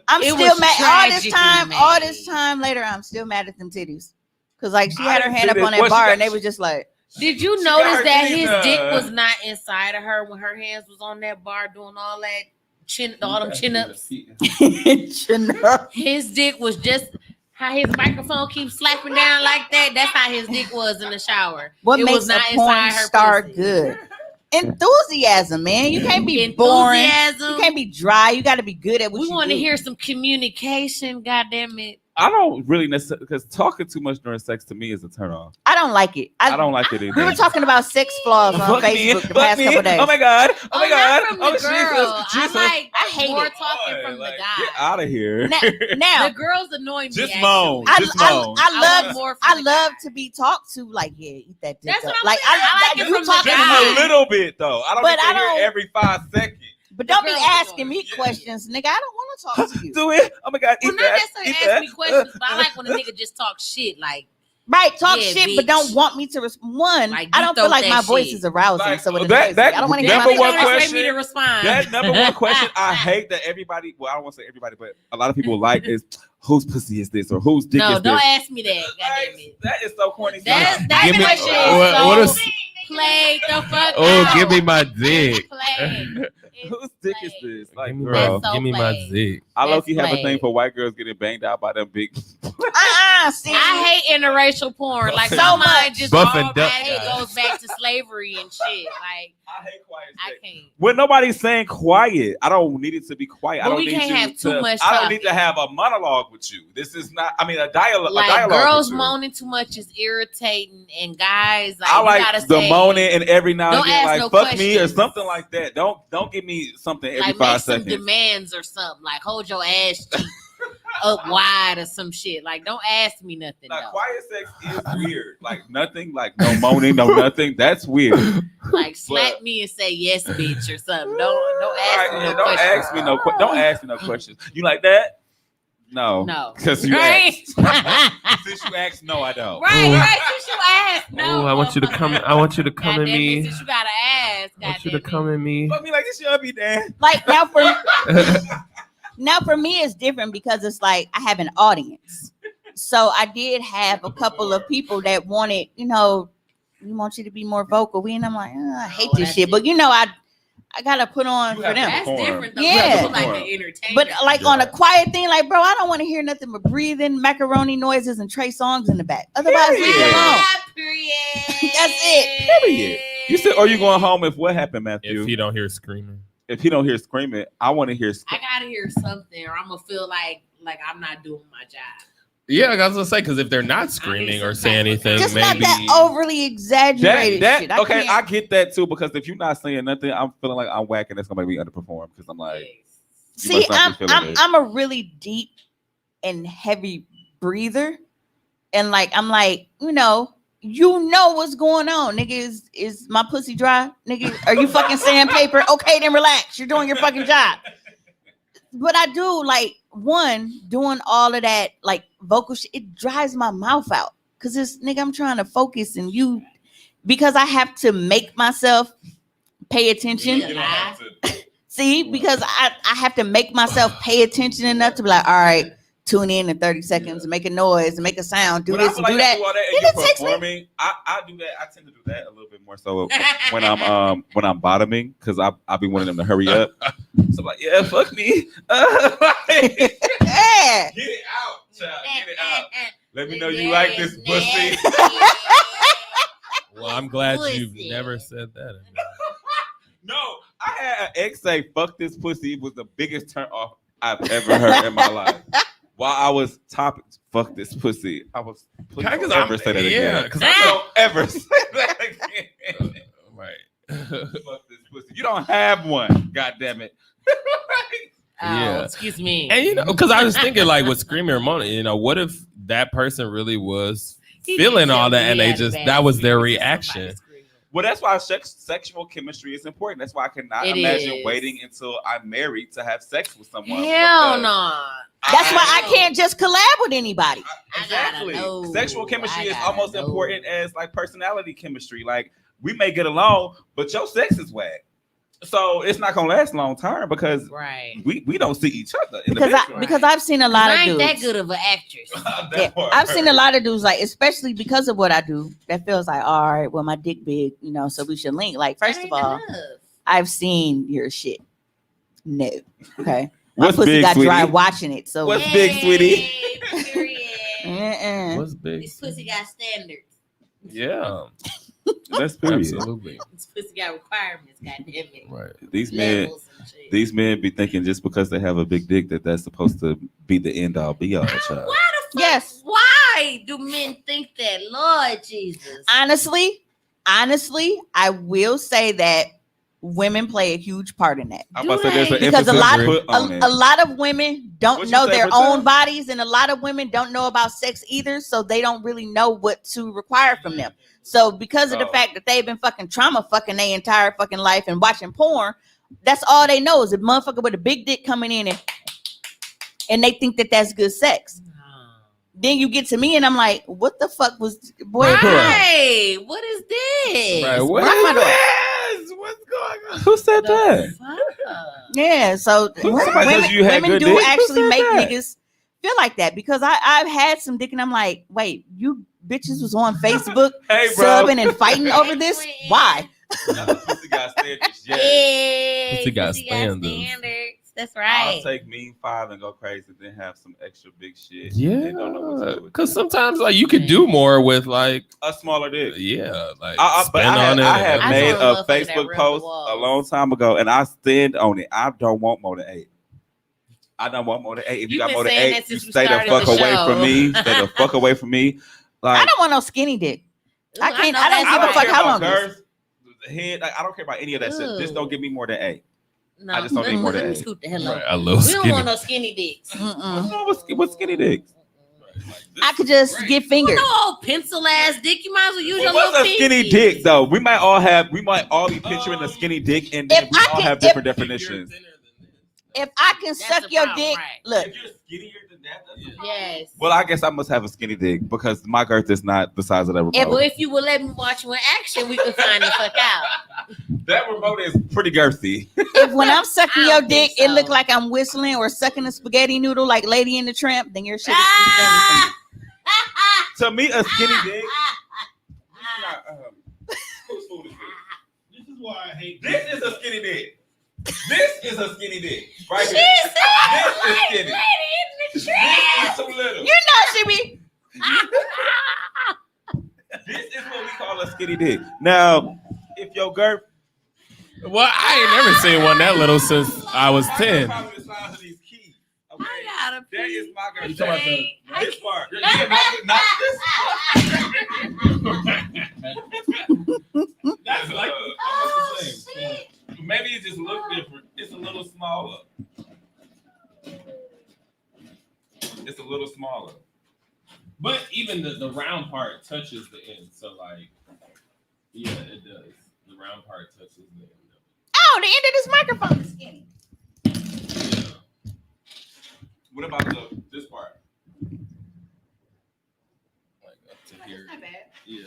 I'm It still was mad tragically all made. this time later. I'm still mad at them titties because like she had her didn't hand see up on this. that What she bar got? and they was just like, Did you got notice her that titties, his dick was not inside of her when her hands was on that bar doing all that chin, all them chin ups? His dick was just how his microphone keeps slapping down like that. That's how his dick was in the shower. what It makes was a not porn inside her star pussy. good? Enthusiasm, man. You can't be boring. You can't be dry. You got to be good at what We you want to do. hear some communication. God damn it! I don't really necessarily, because talking too much during sex to me is a turn off. I don't like it. I don't like it either. We were talking about sex flaws on Fuck me, Facebook the fuck past me. couple days. Oh my god! Oh my god! Not from the Oh girl. Jesus! I hate more it. talking from Like, the guy. get out of here! Now, The girls annoy me. Just actually. moan. I Just moan. want more from I the love guy. to be talked to. Like, yeah, eat that dick That's up. what I'm Like, saying. I like it you from the talking Just to guy. a me, little bit though. I don't But need to I hear don't- every 5 seconds. but don't be girls asking annoy me questions, nigga. I don't want to talk to you. Do it. Oh my god! Well, Eat not that. necessarily Eat ask that. me questions, but I like when a nigga just talk shit. Like, Right, talk Yeah, shit, but bitch. don't want me to respond. Like, I you don't feel throw like that my voice shit. is arousing, Like, so it that- annoys me. I don't want to hear number that's my one the best question- way me to respond. That number one question I hate that everybody, well, I don't want to say everybody, but a lot of people like is whose pussy is this or whose dick No, is don't this? ask me that. Goddamn it. That is so corny. That Give me- question what is is- so played the fuck Oh, out. give me my dick. Played. It's Whose dick is played. this? Like, Give me girl, That's so give me my played. dick. I low key that's have a thing played. for white girls getting banged out by them big. See, I hate interracial porn. Like So so much. much just Buff all and duck back, it guys. goes back to slavery and shit. Like I hate quiet I can't. When nobody's saying quiet, I don't need it to be quiet. I But don't we need can't you have too to, much I don't talking. need to have a monologue with you. This is not. I mean, a dialogue. Like a dialogue girls with you. moaning too much is irritating, and guys like I you like gotta the say, moaning and every now and Don't again, ask like no fuck me or questions. something like that. Don't give me something every like 5 make some seconds. demands or something. Like hold your ass cheek up wide or some shit. Like don't ask me nothing. Like though. quiet sex is weird. Like nothing, like no moaning, no nothing. That's weird. Like slap me and say yes, bitch, or something. Don't ask Right, me yeah, no don't questions. ask me no. Don't ask me no questions. You like that? No. No. Because you Right? asked. Since you asked, no, I don't. Right, right. Since you asked, no. Oh, I want you to come. I want you to come at Goddamn it, me. Since you gotta ask, I want you to goddamn come at me. Fuck me like this should be Dan. like now for me it's different because it's like I have an audience. So I did have a couple of people that wanted, we want you to be more vocal. And I'm like, I hate this that's shit. But I gotta put on You for have them. That's Perform. different though. Yeah. You like an entertainer. But like on a quiet thing, like bro, I don't want to hear nothing but breathing, macaroni noises, and Trey songs in the back. Otherwise, leave me alone. Period. That's it. Period. You said, are you going home if what happened, Matthew? If you don't hear screaming, if he don't hear screaming, I want to hear. I gotta hear something, or I'm gonna feel like I'm not doing my job. Yeah, I was gonna say because if they're not screaming or saying anything, Just maybe not that overly exaggerated shit. I get that too because if you're not saying nothing, I'm feeling like I'm whacking. That's gonna make me underperform because I'm like, see, I'm a really deep and heavy breather, and like I'm like, you know what's going on, nigga. Is my pussy dry, nigga? Are you fucking sandpaper? Okay, then relax. You're doing your fucking job. But I do like doing all of that like vocal shit. It dries my mouth out because it's nigga. I'm trying to focus and because I have to make myself pay attention. See, because I have to make myself pay attention enough to be like, all right, tune in 30 seconds and make a noise and make a sound. Do this and do that. I do that. I tend to do that a little bit more so when I'm bottoming because I be wanting them to hurry up. So I'm like, yeah, fuck me. Get it out, child. Get it out. Let me know you like this pussy. Well, I'm glad you've never said that. No, I had an ex say, fuck this pussy. It was the biggest turn off I've ever heard in my life. While I was topping, fuck this pussy. I was, please don't ever say that again. Because I don't ever say that again. Right. Fuck this pussy. You don't have one. God damn it. Yeah. Excuse me. And because I was thinking like with screaming or moaning, what if that person really was feeling all that and that was their reaction? Well, that's why sexual chemistry is important. That's why I cannot imagine waiting until I'm married to have sex with someone. Hell no. That's why I can't just collab with anybody. Exactly. Sexual chemistry is almost important as like personality chemistry. Like we may get along, but your sex is whack. So it's not gonna last long term because we don't see each other. Because I've seen a lot of dudes. I ain't that good of an actress. I've seen a lot of dudes like, especially because of what I do, that feels like, all right, well, my dick big, so we should link. Like, first of all, I've seen your shit. No, okay. My pussy big, got dry watching it. So what's big, sweetie? What's big? This pussy got standards. Yeah. That's period. Absolutely. This pussy got requirements, goddamn it. Right. These men be thinking just because they have a big dick that's supposed to be the end all be all, child. Why the fuck? Yes. Why do men think that, Lord Jesus? Honestly, I will say that women play a huge part in that. I'm about to say there's an because a lot of women don't know their own bodies, and a lot of women don't know about sex either, so they don't really know what to require from them. So because of the fact that they've been fucking trauma fucking their entire fucking life and watching porn, that's all they know is a motherfucker with a big dick coming in and they think that that's good sex. Then you get to me and I'm like, what the fuck was boy? Right. What is this? Right. What is this? What's going on? Who said that? Yeah. So women do actually make niggas feel like that because I've had some dick and I'm like, wait, you bitches was on Facebook subbing and fighting over this? Why? Pussy got standards. Yeah. Pussy got standards. That's right. I'll take mean 5 and go crazy, then have some extra big shit. Yeah, because sometimes like you could do more with like a smaller dick. Yeah, like I have made a Facebook post a long time ago, and I stand on it. I don't want more than 8. I don't want more than 8. If you got more than 8, you stay the fuck away from me. Stay the fuck away from me. Like I don't want no skinny dick. I don't give a fuck how long. The head, like, I don't care about any of that shit. Just don't give me more than 8. No, I just don't need more than 8. Scoot the hell up. Right, I love skinny. We don't want no skinny dicks. What's skinny dicks? I could just get fingered. No pencil ass dick. You might as well use your little What's a skinny dick though? We might all be picturing a skinny dick, and then we all have different definitions. If I can suck your dick, look. If you're skinnier than that, yes. Well, I guess I must have a skinny dick because my girth is not the size of that remote. Well, if you would let me watch one action, we could find the fuck out. That remote is pretty girthy. If when I'm sucking your dick, it look like I'm whistling or sucking a spaghetti noodle like Lady in the Tramp, then your shit is too To me, a skinny dick. Whose food is this? This is why I hate this. Is a skinny dick. This is a skinny dick. Right here. This is skinny. Lady in the Tramp. This is too little. You know she be. This is what we call a skinny dick. Now, if your girth Well, I ain't never seen one that little since I was 10. Probably the size of these keys. Okay. I gotta That is my girl. You talking about This part. Yeah, not this part. That's like almost the same. Maybe it just looks different. It's a little smaller. It's a little smaller. But even the round part touches the end. So, like, yeah, it does. The round part touches the end. Oh, the end of this microphone is skinny. Yeah. What about this part? Like up to here. Not bad. Yeah.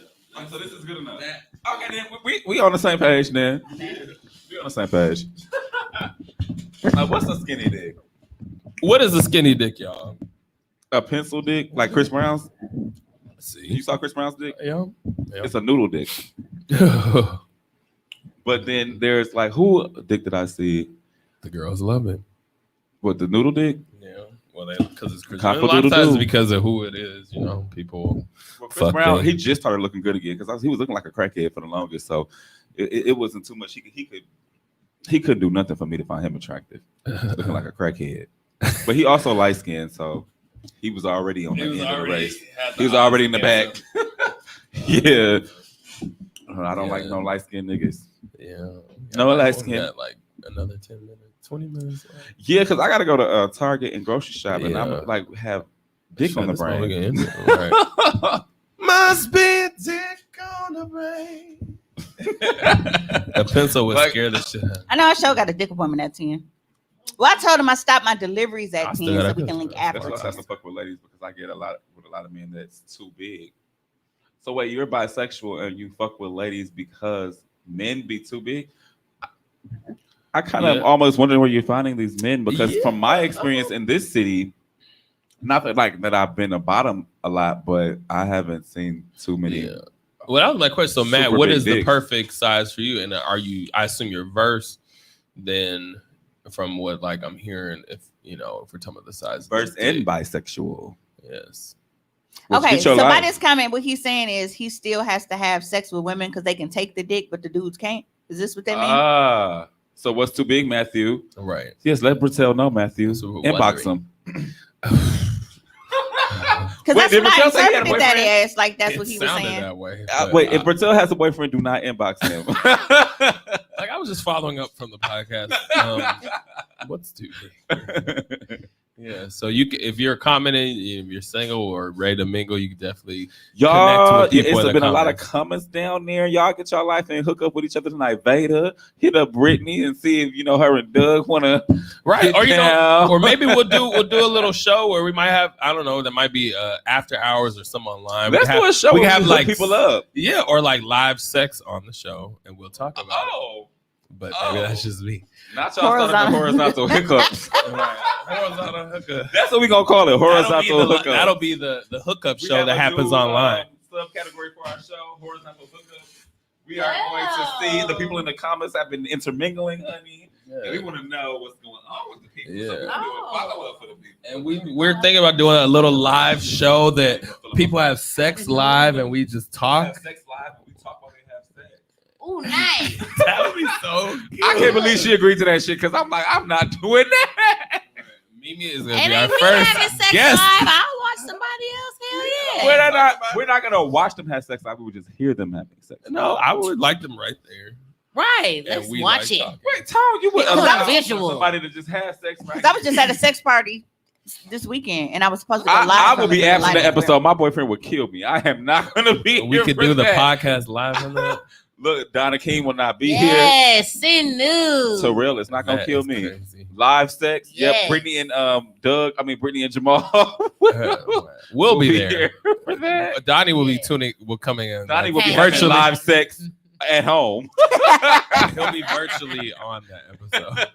So this is good enough. Okay, then we on the same page then. We on the same page. What's a skinny dick? What is a skinny dick, y'all? A pencil dick, like Chris Brown's. Let's see. You saw Chris Brown's dick? Yeah. It's a noodle dick. But then there's like, who dick did I see? The girls love it. What, the noodle dick? Yeah. Well, because it's Chris. A Cock-a-doodle-doo. lot of times it's because of who it is. You know, people. Well, Chris Fuck Brown, that. he just started looking good again because he was looking like a crackhead for the longest. So it wasn't too much. He couldn't do nothing for me to find him attractive. Looking like a crackhead. But he also light skinned, so he was already on the end of the race. He was already in the back. Yeah. I don't like no light skinned niggas. Yeah. No light skin. Like another 10 minutes, 20 minutes. Yeah, because I got to go to Target and grocery shop, and Yeah. I'm like have dick on the brain. Right. Must be dick on the brain. A pencil would Like- scare the shit out. I know I sure got a dick appointment at 10. Well, I told him I stopped my deliveries I at 10 still so gotta we go. can link That's why I afterwards. have to fuck with ladies because I get a lot of men that's too big. So wait, you're bisexual and you fuck with ladies because men be too big? I kind of Yeah. almost wondering where you're finding these men because Yeah. from my experience in this city, not that like that I've been a bottom a lot, but I haven't seen too many. Yeah. Well, that was my question. So, Matt, Super what big is the dicks. perfect size for you? And are you? I assume you're verse. Then, from what like I'm hearing, if we're talking about the size, Verse of the and dick. bisexual. Yes. Which Okay, get your so by life. this comment, what he's saying is he still has to have sex with women because they can take the dick, but the dudes can't. Is this what that means? Ah, so what's too big, Matthew? Right. Yes, let Bertel know, Matthew. So we're Inbox wondering. him. Because Wait, that's did what I Raquel say he had a interpreted that boyfriend? as. Like that's It what he was sounded saying. that way. Wait, but if Bertel has a boyfriend, do not inbox him. like I was just following up from the podcast. What's too big? Yeah. So if you're commenting, if you're single or ready to mingle, you can definitely Y'all, with people it's in the been a lot of comments. comments down there. Y'all get y'all life and hook up with each other tonight. Veda, hit up Brittany and see if her and Doug want to right, or down. or maybe we'll do a little show where we might have there might be after hours or some online. Let's do a show. We where have hook like people up. yeah, or like live sex on the show, and we'll talk about it. Oh, But maybe that's just me. not y'all starting the horizontal hookups. Horizontal hookup. That's what we gonna call it. Horizontal hookup. That'll be the hookup We show have that a happens new, online. Subcategory for our show, horizontal hookup. We are going to see the people in the comments have been intermingling, honey. And we want to know what's going on with the people. So Yeah. we're doing follow up for the people. And we're thinking about doing a little live show that people have sex live and we just We talk. have sex live and we talk while they have sex. Ooh, nice. That would be so good. I can't believe she agreed to that shit because I'm like, I'm not doing that. Mimi is gonna And be our if we first having sex guest. live, I'll watch somebody else. Hell yeah. We're not gonna watch them have sex live. We would just hear them having sex. No, I would like them right there. Right. And Let's we watch like it. talking. Wait, Tom, you would It was allow visual. somebody to just have sex right? 'Cause I was just at a sex party this weekend, and I was supposed to go live. I from will be it, absent live the from it. episode. My boyfriend would kill me. I am not gonna be We here could for do the that. podcast live on that. Look, Donna King will not be here. Yes, send news. Terrell is not gonna That kill is me. crazy. Live sex. Yes. Yep. Brittany and Brittany and Jamal. We'll be here there. for that. Donnie will be Yeah. coming in. Donnie will be Virtually. virtually live sex at home. He'll be virtually on that episode.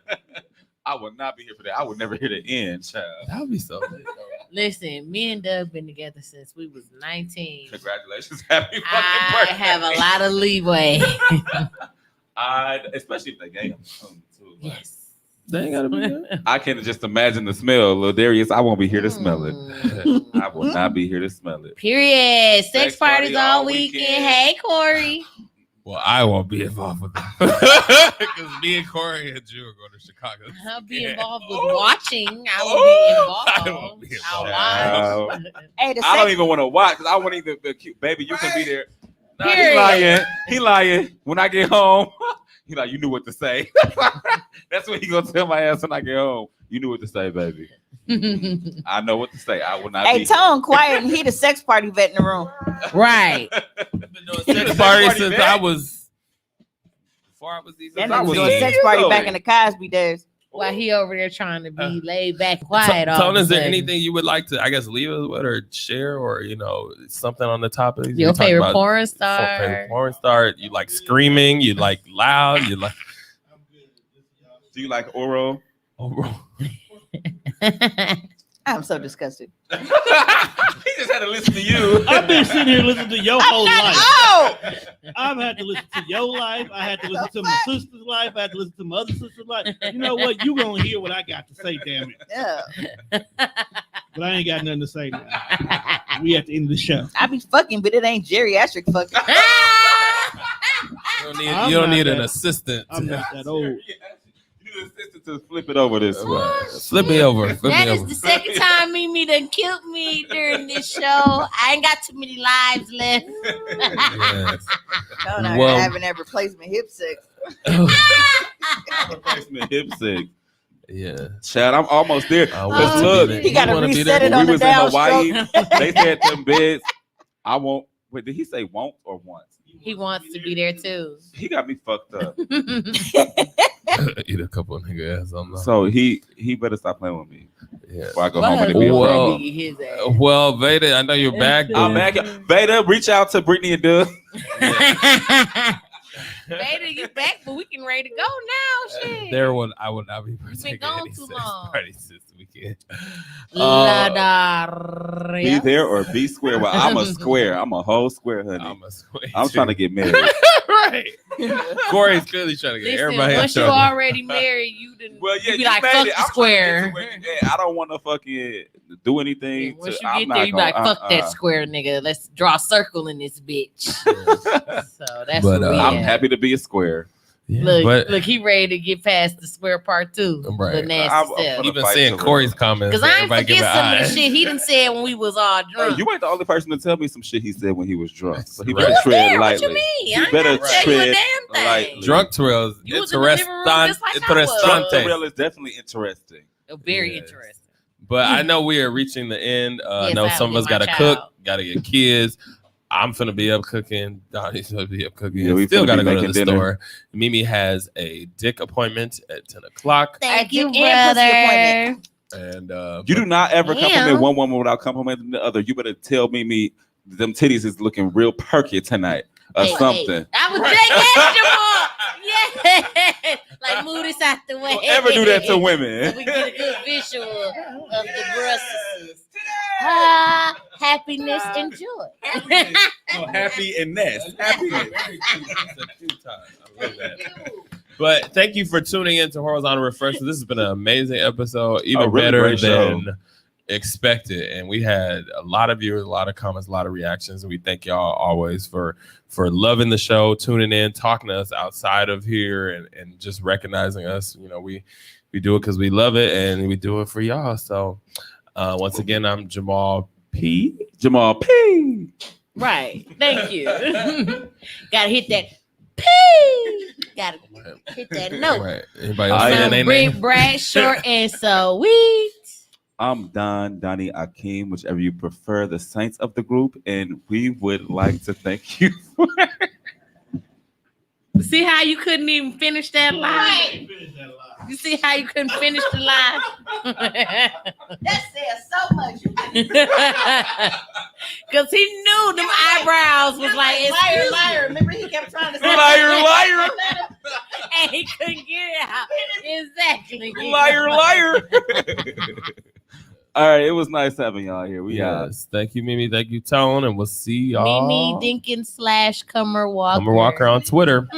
I would not be here for that. I would never hear the end, child. That would be so good. Listen, me and Doug been together since we was 19. Congratulations. Happy fucking I birthday. have a lot of leeway. Especially if they gay. Too. Like, Yes. They ain't gotta be good. I can just imagine the smell. Lil Darius, I won't be here to smell it. Mm. I will not be here to smell it. Period. Sex Sex party parties all all weekend. weekend. Hey, Corey. Well, I won't be involved with that because me and Corey and Drew are going to Chicago. I'll be involved with watching. I will be involved. I won't be I'll involved. watch. Hey, I don't even want to watch because I want even the cute baby. You can be there. Nah, he Period. lying. He lying. When I get home, he like, you knew what to say. That's what he gonna tell my ass when I get home. You knew what to say, baby. I know what to say. I will not. Hey, be Tone, quiet, and he the sex party vet in the room. Right. Been doing sex party since I was. Before I was even. That I nigga was was doing sex party back in the Cosby days. While he over there trying to be laid back, quiet. Tone, is there anything you would like to, I guess, leave us with or share, or something on the topic? Your favorite porn star? Favorite porn star? You like screaming? You like loud? You like? Do you like oral? I'm so disgusted. He just had to listen to you. I've been sitting here listening to your whole life. Oh, I've had to listen to your life. I had to listen to my sister's life. I had to listen to my other sister's life. You know what? You gonna hear what I got to say, damn it. yeah. But I ain't got nothing to say now. We at the end of the show. I be fucking, but it ain't geriatric fucking. You don't need an assistant. I'm not that old. You need an assistant to flip it over this way. Flip me over. That is the second time Mimi done killed me during this show. I ain't got too many lives left. Yes. Tone out Well- here having that replacement hip sex. Replacement hip sig. Yeah. Chad, I'm almost there. I Because want to look, be there. He got to You wanna be reset there? it on we the was in Hawaii. downstroke. They said them beds. I won't. Wait, did he say won't or want? He wants to be there too. He got me fucked up. Eat a couple of nigga ass. I'm not. So he better stop playing with me Yeah. before I go home and be a Well- problem. His ass. Well, Veda, I know you're back. I'm back. Veda, reach out to Brittany and Doug. Beta, you back, but we can ready to go now. Shit. I would not be partaking gone in any too sex long. parties this weekend. Be there or be square. Well, I'm a square. I'm a whole square, honey. I'm a square. I'm trying to get married. Right. Corey's clearly trying to get Listen, everybody. once you already married, you didn't. Well, yeah, you be you like, made fuck it. the I'm square. trying to get to where I don't want to fucking do anything. Once to, you I'm get not there, you be like, gonna- fuck that square, nigga. Let's draw a circle in this bitch. So that's But, what we I'm at. happy to be a square. Yeah, Look, but look, he ready to get past the square part too. Right. The nasty I'm stuff. even fight seeing till Corey's comments, Because I ain't everybody forget giving some of the eyes. shit he done said when we was all drunk. You ain't the only person to tell me some shit he said when he was drunk. So he Right. better tread Yeah, what lightly. you mean? He I ain't better gotta tell you a tread damn thing. lightly. Drunk trails. You was in the living room just like I was. Drunk Interessante. Terrell is definitely interesting. Very Yes. interesting. But I know we are reaching the end. I Yes, know I some of will us get got to my cook, child. got to get kids. I'm finna be up cooking. Donnie's gonna be up cooking. Yeah, we Still finna got to be go to the making dinner. store. Mimi has a dick appointment at 10 o'clock. Thank you, you, brother. brother. And You do not ever Damn. compliment one woman without complimenting the other. You better tell me them titties is looking real perky tonight or something. I was just yeah. Like move this out the way. Don't ever do that to So women. we get a good visual of the breasts. Happiness and joy. Happy and nest. Happiness. It's a cute time. I love that. But thank you for tuning in to Horizontal Refreshments. This has been an amazing episode, even really better great show. than expected. And we had a lot of viewers, a lot of comments, a lot of reactions. And we thank y'all always for loving the show, tuning in, talking to us outside of here, and just recognizing us. You know, we do it because we love it, and we do it for y'all. So once again, I'm Jamal P. Jamal P. Right. Thank you. Gotta hit that P. Gotta hit that note. Right. Anybody else I saying am their Bring name? Brad short and sweet. I'm Donnie Akeem, whichever you prefer, the saints of the group, and we would like to thank you for See how you couldn't even finish that line? You see how you couldn't finish the line? That says so much. Because he knew them eyebrows was like, Liar, liar. Remember he kept trying to say liar. and he couldn't get it out. Exactly. Liar. All right, it was nice having y'all here. We Yes. Thank you, Mimi. Thank you, Tone. And we'll see y'all. Mimi Dinkin / Cummer Walker. Summer Walker on Twitter.